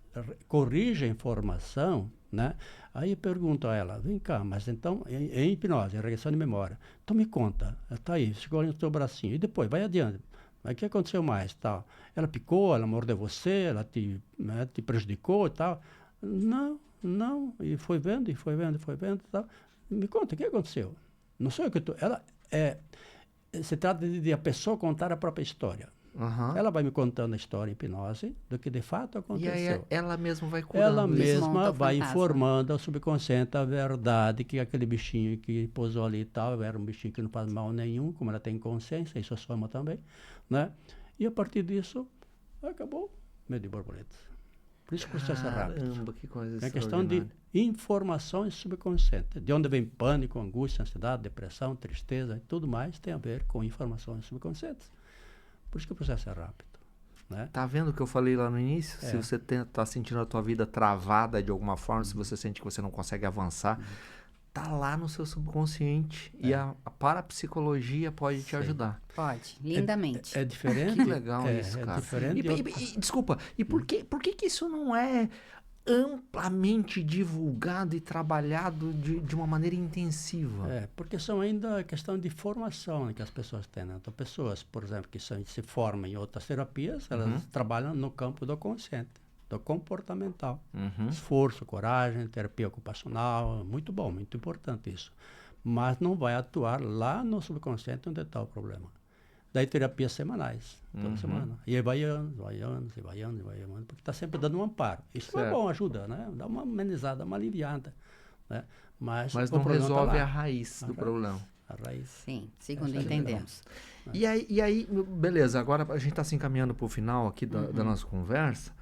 C: corrige a informação, né? Aí eu pergunto a ela, vem cá, mas então, em hipnose, em regressão de memória, então me conta, está aí, ficou no teu bracinho, e depois, vai adiante. Mas o que aconteceu mais? Tal? Ela picou, ela mordeu você, ela te prejudicou e tal? Não, e foi vendo, e tal. Me conta, o que aconteceu? Não sou eu que estou... Se trata de a pessoa contar a própria história.
A: Aham.
C: Ela vai me contando a história em hipnose do que de fato
A: E
C: aconteceu.
A: aí ela mesma vai curando.
C: Ela
A: isso.
B: Desmonta
C: mesma
B: o
C: vai
B: fantasma.
C: informando ao subconsciente a verdade, que aquele bichinho que pousou ali e tal, era um bichinho que não faz mal nenhum, como ela tem consciência, isso soma também, né? E a partir disso, acabou medo de borboletas. Por isso que o processo é rápido.
A: Caramba, que coisa
C: É questão de
A: extraordinária.
C: informações subconscientes. De onde vem pânico, angústia, ansiedade, depressão, tristeza e tudo mais tem a ver com informações subconscientes. Por isso que o processo é rápido. Né?
A: Tá vendo o que eu falei lá no início? Se você tá sentindo a tua vida travada de alguma forma, se você sente que você não consegue avançar, tá lá no seu subconsciente. E a parapsicologia pode te ajudar.
B: Pode, lindamente.
C: É diferente.
A: Que legal isso,
C: É
A: cara.
C: diferente.
A: Desculpa, e por que isso não é amplamente divulgado e trabalhado de uma maneira intensiva?
C: Porque são ainda questão de formação, né, que as pessoas têm. Né? Então, pessoas, por exemplo, que se formam em outras terapias, elas trabalham no campo do consciente, do comportamental. Esforço, coragem, terapia ocupacional, muito bom, muito importante isso. Mas não vai atuar lá no subconsciente onde está o problema. Daí terapias semanais, toda semana. E aí vai anos, porque está sempre dando um amparo. Isso é bom, ajuda, né? Dá uma amenizada, dá uma aliviada. Né? Mas
A: Mas
C: o
A: não
C: problema
A: resolve
C: tá lá.
A: a raiz do problema.
C: A raiz.
B: Sim, segundo
C: Essa é a
B: entendemos.
A: E aí, beleza, agora a gente está se encaminhando para o final aqui da nossa conversa.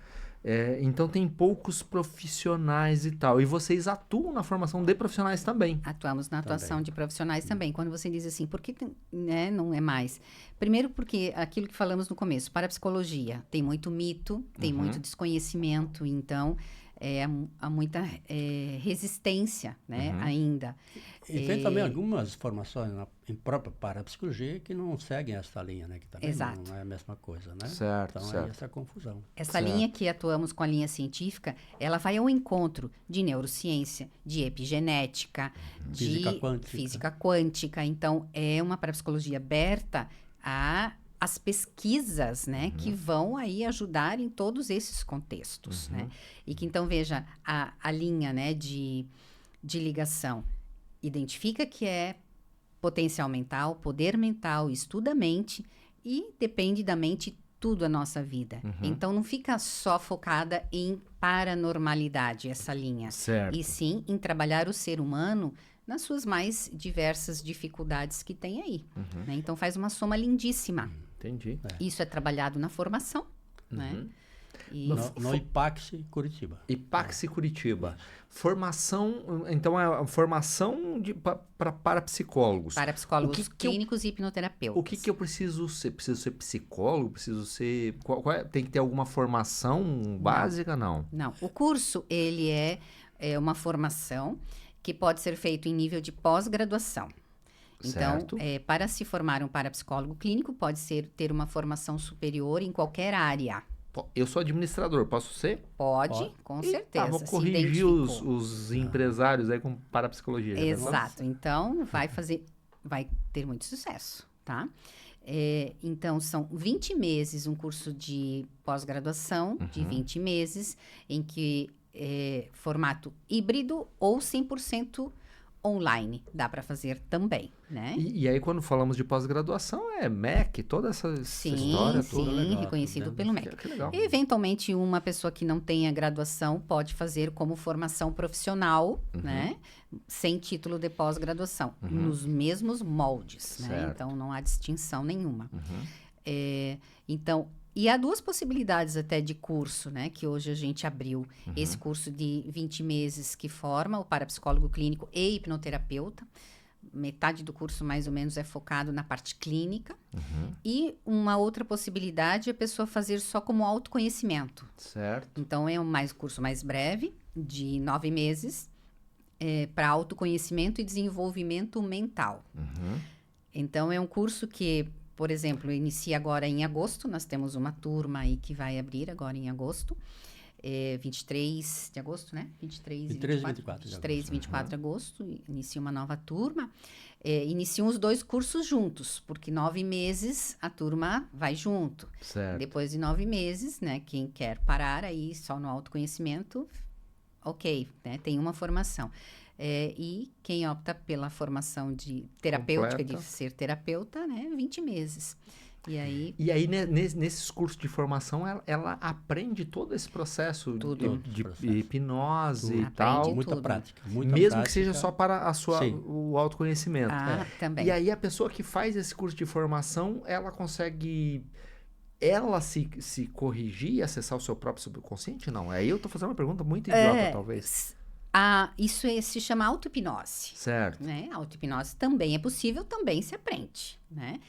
A: Então tem poucos profissionais e tal. E vocês atuam na formação de profissionais também.
B: Atuamos na atuação de profissionais também. Quando você diz assim, por que né, não é mais? Primeiro porque aquilo que falamos no começo, parapsicologia, tem muito mito, tem muito desconhecimento, então há muita resistência, né, ainda.
C: E tem também algumas formações em própria parapsicologia que não seguem essa linha, né? Que também
B: Exato.
C: não é a mesma coisa, né?
A: Certo,
C: Então,
A: certo.
C: aí essa confusão.
B: Essa linha que atuamos com a linha científica, ela vai ao encontro de neurociência, de epigenética, de
C: Física quântica.
B: física quântica. Então, é uma parapsicologia aberta às pesquisas, né, que vão aí ajudar em todos esses contextos, né? E que, então, veja, a linha, né, de ligação identifica que é potencial mental, poder mental, estuda a mente e depende da mente tudo a nossa vida. Então, não fica só focada em paranormalidade, essa linha.
A: Certo.
B: E sim em trabalhar o ser humano nas suas mais diversas dificuldades que tem aí. Né? Então, faz uma soma lindíssima.
A: Entendi.
B: Isso é trabalhado na formação, né? E
C: No IPAX Curitiba.
A: IPAX Curitiba. Formação, então é a formação para psicólogos.
B: para psicólogos
A: O que eu-
B: clínicos e hipnoterapeutas.
A: O que eu preciso ser? Preciso ser psicólogo? Preciso ser... tem que ter alguma formação básica? Não.
B: Não, o curso, ele é uma formação que pode ser feito em nível de pós-graduação. Então,
A: Certo.
B: para se formar um parapsicólogo clínico, pode ter uma formação superior em qualquer área.
A: Eu sou administrador, posso ser?
B: Pode, com certeza.
A: Vou
B: se
A: corrigir
B: identificou.
A: os empresários aí com parapsicologia.
B: Exato. Então, vai ter muito sucesso, tá? Então, são 20 meses, um curso de pós-graduação de 20 meses, em que formato híbrido ou 100% online. Dá para fazer também, né?
A: E aí, quando falamos de pós-graduação, é MEC, toda essa história toda.
B: Sim,
C: legal,
B: reconhecido
C: tudo
B: pelo
C: dentro.
B: MEC.
A: Que legal.
B: Eventualmente, uma pessoa que não tenha graduação pode fazer como formação profissional, né? Sem título de pós-graduação, nos mesmos moldes, né?
A: Certo.
B: Então, não há distinção nenhuma. Então, e há duas possibilidades até de curso, né? Que hoje a gente abriu. Esse curso de 20 meses que forma o parapsicólogo clínico e hipnoterapeuta. Metade do curso, mais ou menos, é focado na parte clínica. E uma outra possibilidade é a pessoa fazer só como autoconhecimento.
A: Certo.
B: Então, é um curso mais breve, de 9 meses, para autoconhecimento e desenvolvimento mental. Então, é um curso que, por exemplo, inicia agora em agosto. Nós temos uma turma aí que vai abrir agora em agosto. 23 de agosto, né? 23 e 24 de agosto, inicia uma nova turma. Iniciam os dois cursos juntos, porque 9 meses a turma vai junto.
A: Certo.
B: Depois de 9 meses, né? Quem quer parar aí só no autoconhecimento, ok, né? Tem uma formação. E quem opta pela formação de terapêutica,
A: Completa.
B: de ser terapeuta, né? 20 meses.
A: E aí, nesses cursos de formação, ela aprende todo esse processo
B: Tudo.
A: de
C: Processo.
A: hipnose e
B: Aprende
A: tal.
C: Muita
B: tudo.
C: prática. Muita
A: Mesmo
C: prática.
A: que seja só para
C: Sim.
A: o autoconhecimento.
B: Também.
A: E aí, a pessoa que faz esse curso de formação, ela consegue... Ela se corrigir e acessar o seu próprio subconsciente? Não. Aí eu tô fazendo uma pergunta muito idiota, talvez.
B: Isso se chama auto-hipnose.
A: Certo.
B: Né? A auto-hipnose também é possível, também se aprende, né?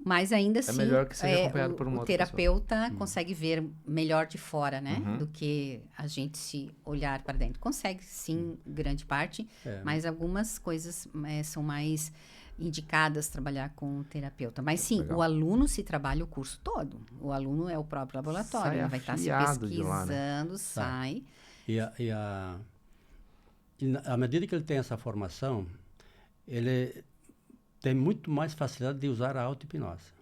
B: Mas ainda assim,
A: melhor que seja acompanhado por uma
B: o
A: outra
B: terapeuta consegue ver melhor de fora, né? Do que a gente se olhar para dentro. Consegue, sim, grande parte, mas algumas coisas são mais indicadas trabalhar com o terapeuta. Mas sim,
A: Legal.
B: o aluno se trabalha o curso todo. O aluno é o próprio laboratório.
A: Sai
B: Ele vai estar se
A: afiado de lá,
B: pesquisando,
A: né?
B: sai.
C: À medida que ele tem essa formação, ele tem muito mais facilidade de usar a auto-hipnose.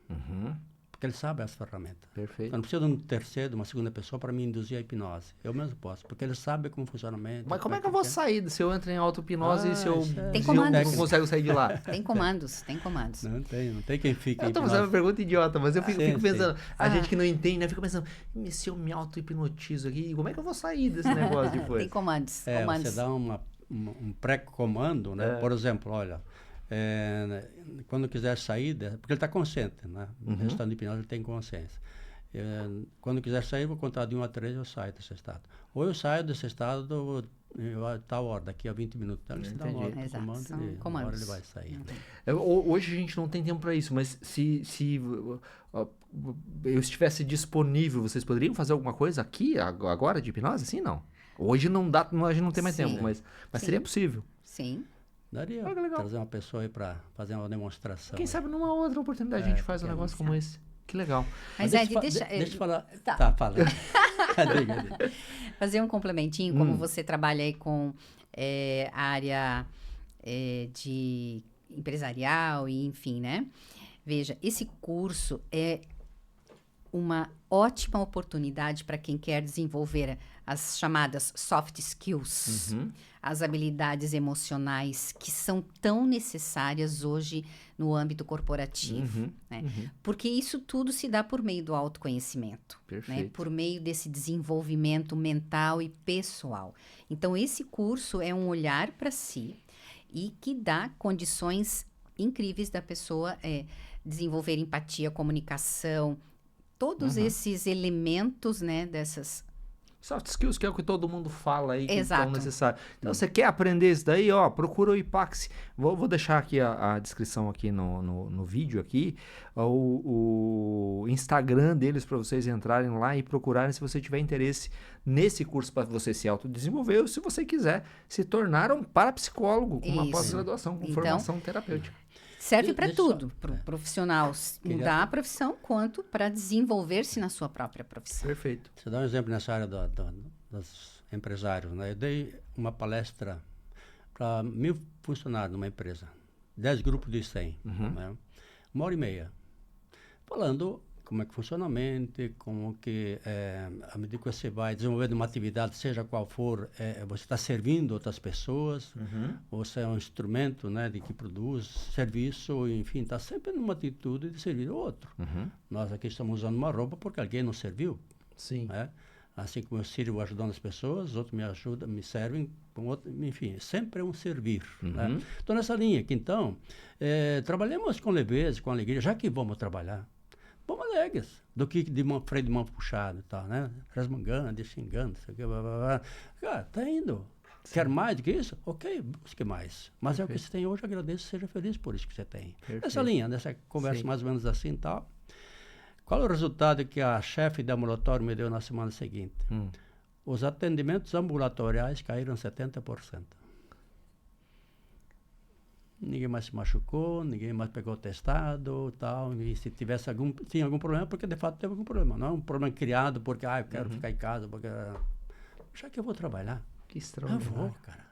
C: Porque ele sabe as ferramentas.
A: Perfeito.
C: Eu não preciso de um terceiro, de uma segunda pessoa para me induzir a hipnose. Eu mesmo posso, porque ele sabe como funciona a mente.
A: Mas como é que eu vou sair se eu entro em auto-hipnose e se eu,
C: isso é-
B: Tem
A: se eu
B: comandos.
A: não consigo sair de lá?
B: Tem comandos, tem comandos.
C: Não tem quem fique
A: Eu tô fazendo uma pergunta idiota, mas eu fico
C: Sim,
A: pensando,
C: sim.
A: a gente que não entende, né? Fica pensando, se eu me auto-hipnotizo aqui, como é que eu vou sair desse negócio depois?
B: Tem comandos.
C: Você dá um pré-comando, né? Por exemplo, olha, quando quiser sair, porque ele está consciente, né? No estado de hipnose ele tem consciência. Quando quiser sair, vou contar de 1 a 3, eu saio desse estado. Ou eu saio desse estado a tal hora, daqui a 20 minutos. Então, você dá uma hora pro
B: Exato,
C: comando
B: são
C: e uma
B: comandos.
C: hora ele vai sair.
A: Hoje a gente não tem tempo para isso, mas se eu estivesse disponível, vocês poderiam fazer alguma coisa aqui, agora, de hipnose? Assim, não. Hoje não dá, a gente não tem mais
B: Sim.
A: tempo, mas
B: Sim.
A: seria possível.
B: Sim.
C: Daria
A: Ah, que legal.
C: trazer uma pessoa aí para fazer uma demonstração.
A: Quem sabe numa outra oportunidade a gente faz um negócio como esse. Que legal.
B: Mas
C: deixa eu falar. Tá, fala. Diga.
B: Fazer um complementinho, como você trabalha aí com a área de empresarial e enfim, né? Veja, esse curso é uma ótima oportunidade para quem quer desenvolver as chamadas soft skills, as habilidades emocionais que são tão necessárias hoje no âmbito corporativo, né? Porque isso tudo se dá por meio do autoconhecimento, né?
A: Perfeito.
B: Por meio desse desenvolvimento mental e pessoal. Então, esse curso é um olhar para si e que dá condições incríveis da pessoa desenvolver empatia, comunicação, todos esses elementos, né, dessas...
A: Soft skills, que é o que todo mundo fala aí, que
B: Exato.
A: são necessários. Então, você quer aprender isso daí, ó, procura o IPAXI. Vou deixar aqui a descrição aqui no vídeo aqui, o Instagram deles para vocês entrarem lá e procurarem se você tiver interesse nesse curso para você se autodesenvolver ou se você quiser se tornar um parapsicólogo com uma
B: Isso.
A: pós-graduação, com
B: Então,
A: formação terapêutica.
B: Serve para
C: Deixa eu
B: tudo, para o profissional mudar a profissão, quanto para desenvolver-se na sua própria profissão.
A: Perfeito.
C: Você dá um exemplo nessa área dos empresários, né? Eu dei uma palestra para 1.000 funcionários numa empresa, 10 grupos de 100, né? 1h30, falando como é que funciona a mente, como que, à medida que você vai desenvolvendo uma atividade, seja qual for, você está servindo outras pessoas, você é um instrumento, né, de que produz serviço, enfim, está sempre numa atitude de servir o outro. Nós aqui estamos usando uma roupa porque alguém nos serviu.
A: Sim.
C: Né? Assim como eu sirvo ajudando as pessoas, os outros me ajudam, me servem, enfim, sempre é um servir. Né? Então, nessa linha aqui, então, trabalhamos com leveza, com alegria, já que vamos trabalhar. Vamos alegres, do que freio de mão puxado e tal, né? Resmungando, xingando, sei o que, blá, blá, blá. Cara, tá indo. Sim. Quer mais do que isso? Ok, busque mais. Mas é o que você tem hoje, agradeço, seja feliz por isso que você tem.
A: Perfeito.
C: Nessa linha, nessa conversa
A: Sim.
C: mais ou menos assim e tal. Qual é o resultado que a chefe da ambulatório me deu na semana seguinte? Os atendimentos ambulatoriais caíram 70%. Ninguém mais se machucou, ninguém mais pegou testado, tal, e se tivesse tinha algum problema, porque de fato teve algum problema. Não é um problema criado porque, eu quero ficar em casa, porque... Já que eu vou trabalhar.
A: Que
C: Eu
A: extraordinário.
C: vou, cara.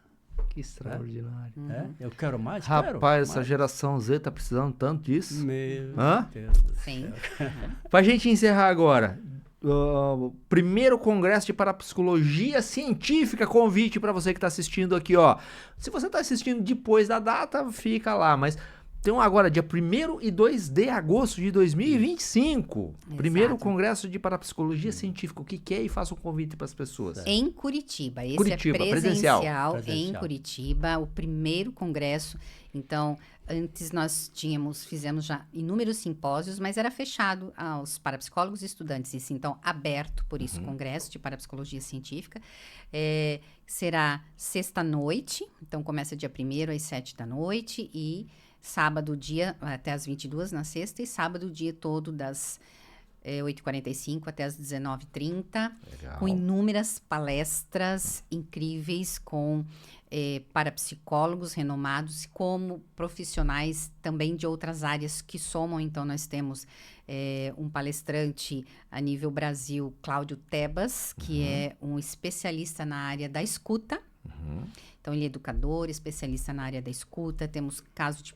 A: Que extraordinário.
C: Eu quero mais,
A: Rapaz, essa
C: mais.
A: geração Z tá precisando tanto disso.
C: Meu
A: Hã?
C: Deus do
B: Sim.
C: céu.
A: Pra gente encerrar agora, primeiro congresso de parapsicologia científica, convite para você que está assistindo aqui, ó. Se você está assistindo depois da data, fica lá, mas tem agora dia 1º e 2 de agosto de 2025.
B: Exato.
A: Primeiro congresso de parapsicologia científica. O que é? E faça um convite para as pessoas.
B: Em Curitiba. Esse
A: Curitiba,
B: é
A: presencial.
B: em Curitiba, o primeiro congresso. Então, antes nós fizemos já inúmeros simpósios, mas era fechado aos parapsicólogos e estudantes. Isso, então, aberto, por isso, congresso de parapsicologia científica. Será sexta-noite, então começa dia 1º às 7 da noite e sábado dia até às 22 na sexta e sábado o dia todo das 8h45 até às 19h30, com inúmeras palestras incríveis com parapsicólogos renomados, como profissionais também de outras áreas que somam. Então, nós temos um palestrante a nível Brasil, Cláudio Tebas, que é um especialista na área da escuta. Então, ele é educador, especialista na área da escuta. Temos caso de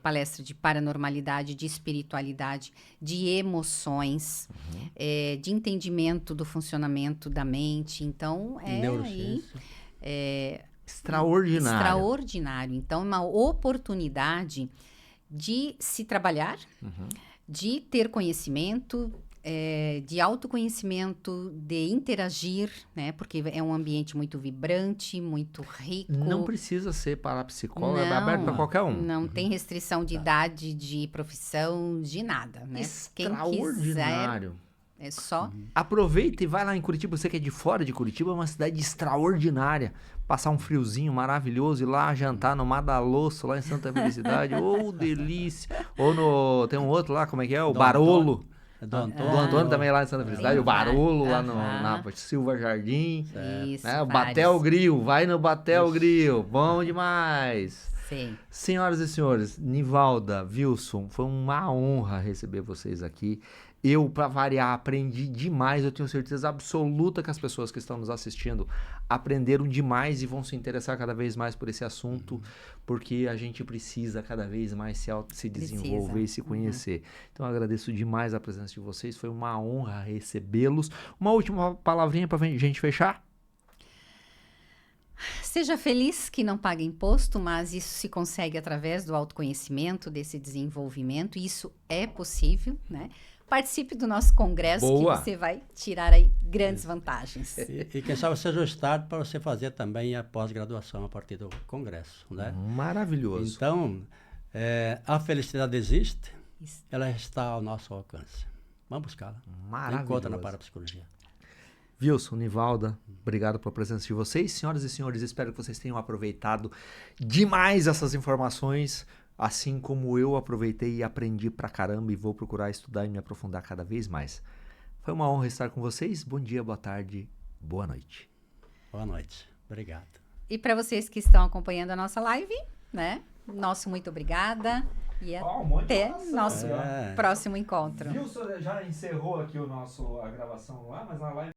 B: palestra de paranormalidade, de espiritualidade, de emoções, de entendimento do funcionamento da mente. Então,
C: Neurociência.
A: Extraordinário.
B: Extraordinário. Então, é uma oportunidade de se trabalhar, de ter conhecimento, de autoconhecimento, de interagir, né? Porque é um ambiente muito vibrante, muito rico.
A: Não precisa ser parapsicólogo, é aberto para qualquer um.
B: Não tem restrição de idade, de profissão, de nada, né?
A: Extraordinário.
B: Quem quiser, é só...
A: Aproveita e vai lá em Curitiba. Você que é de fora de Curitiba, é uma cidade extraordinária. Passar um friozinho maravilhoso e lá jantar no Madalosso, lá em Santa Felicidade. Delícia. Ou tem um outro lá, como é que é? O Barolo.
C: Do Antônio.
A: Do Antônio também lá em Santa Felicidade. O Barolo lá na
B: Aham.
A: Silva Jardim.
B: Isso,
A: Né? O
B: vários.
A: Batel Grill. Vai no Batel Grill. Bom demais.
B: Sim.
A: Senhoras e senhores, Nivalda, Wilson, foi uma honra receber vocês aqui. Eu, para variar, aprendi demais. Eu tenho certeza absoluta que as pessoas que estão nos assistindo aprenderam demais e vão se interessar cada vez mais por esse assunto, porque a gente precisa cada vez mais se desenvolver e se conhecer. Então, eu agradeço demais a presença de vocês. Foi uma honra recebê-los. Uma última palavrinha para a gente fechar?
B: Seja feliz, que não paga imposto, mas isso se consegue através do autoconhecimento, desse desenvolvimento. Isso é possível, né? participe do nosso congresso,
A: Boa.
B: que você vai tirar aí grandes vantagens.
C: E quem sabe seja o start para você fazer também a pós-graduação a partir do congresso, né?
A: Maravilhoso.
C: Então, a felicidade existe,
B: Isso.
C: ela está ao nosso alcance. Vamos buscá-la.
A: Maravilhoso.
C: Encontra na parapsicologia.
A: Wilson, Nivalda, obrigado pela presença de vocês. Senhoras e senhores, espero que vocês tenham aproveitado demais essas informações, assim como eu aproveitei e aprendi pra caramba e vou procurar estudar e me aprofundar cada vez mais. Foi uma honra estar com vocês. Bom dia, boa tarde, boa noite.
C: Boa noite. Obrigado.
B: E para vocês que estão acompanhando a nossa live, né? Nosso muito obrigada e até nosso próximo encontro.
A: Wilson já encerrou aqui a gravação lá, mas na live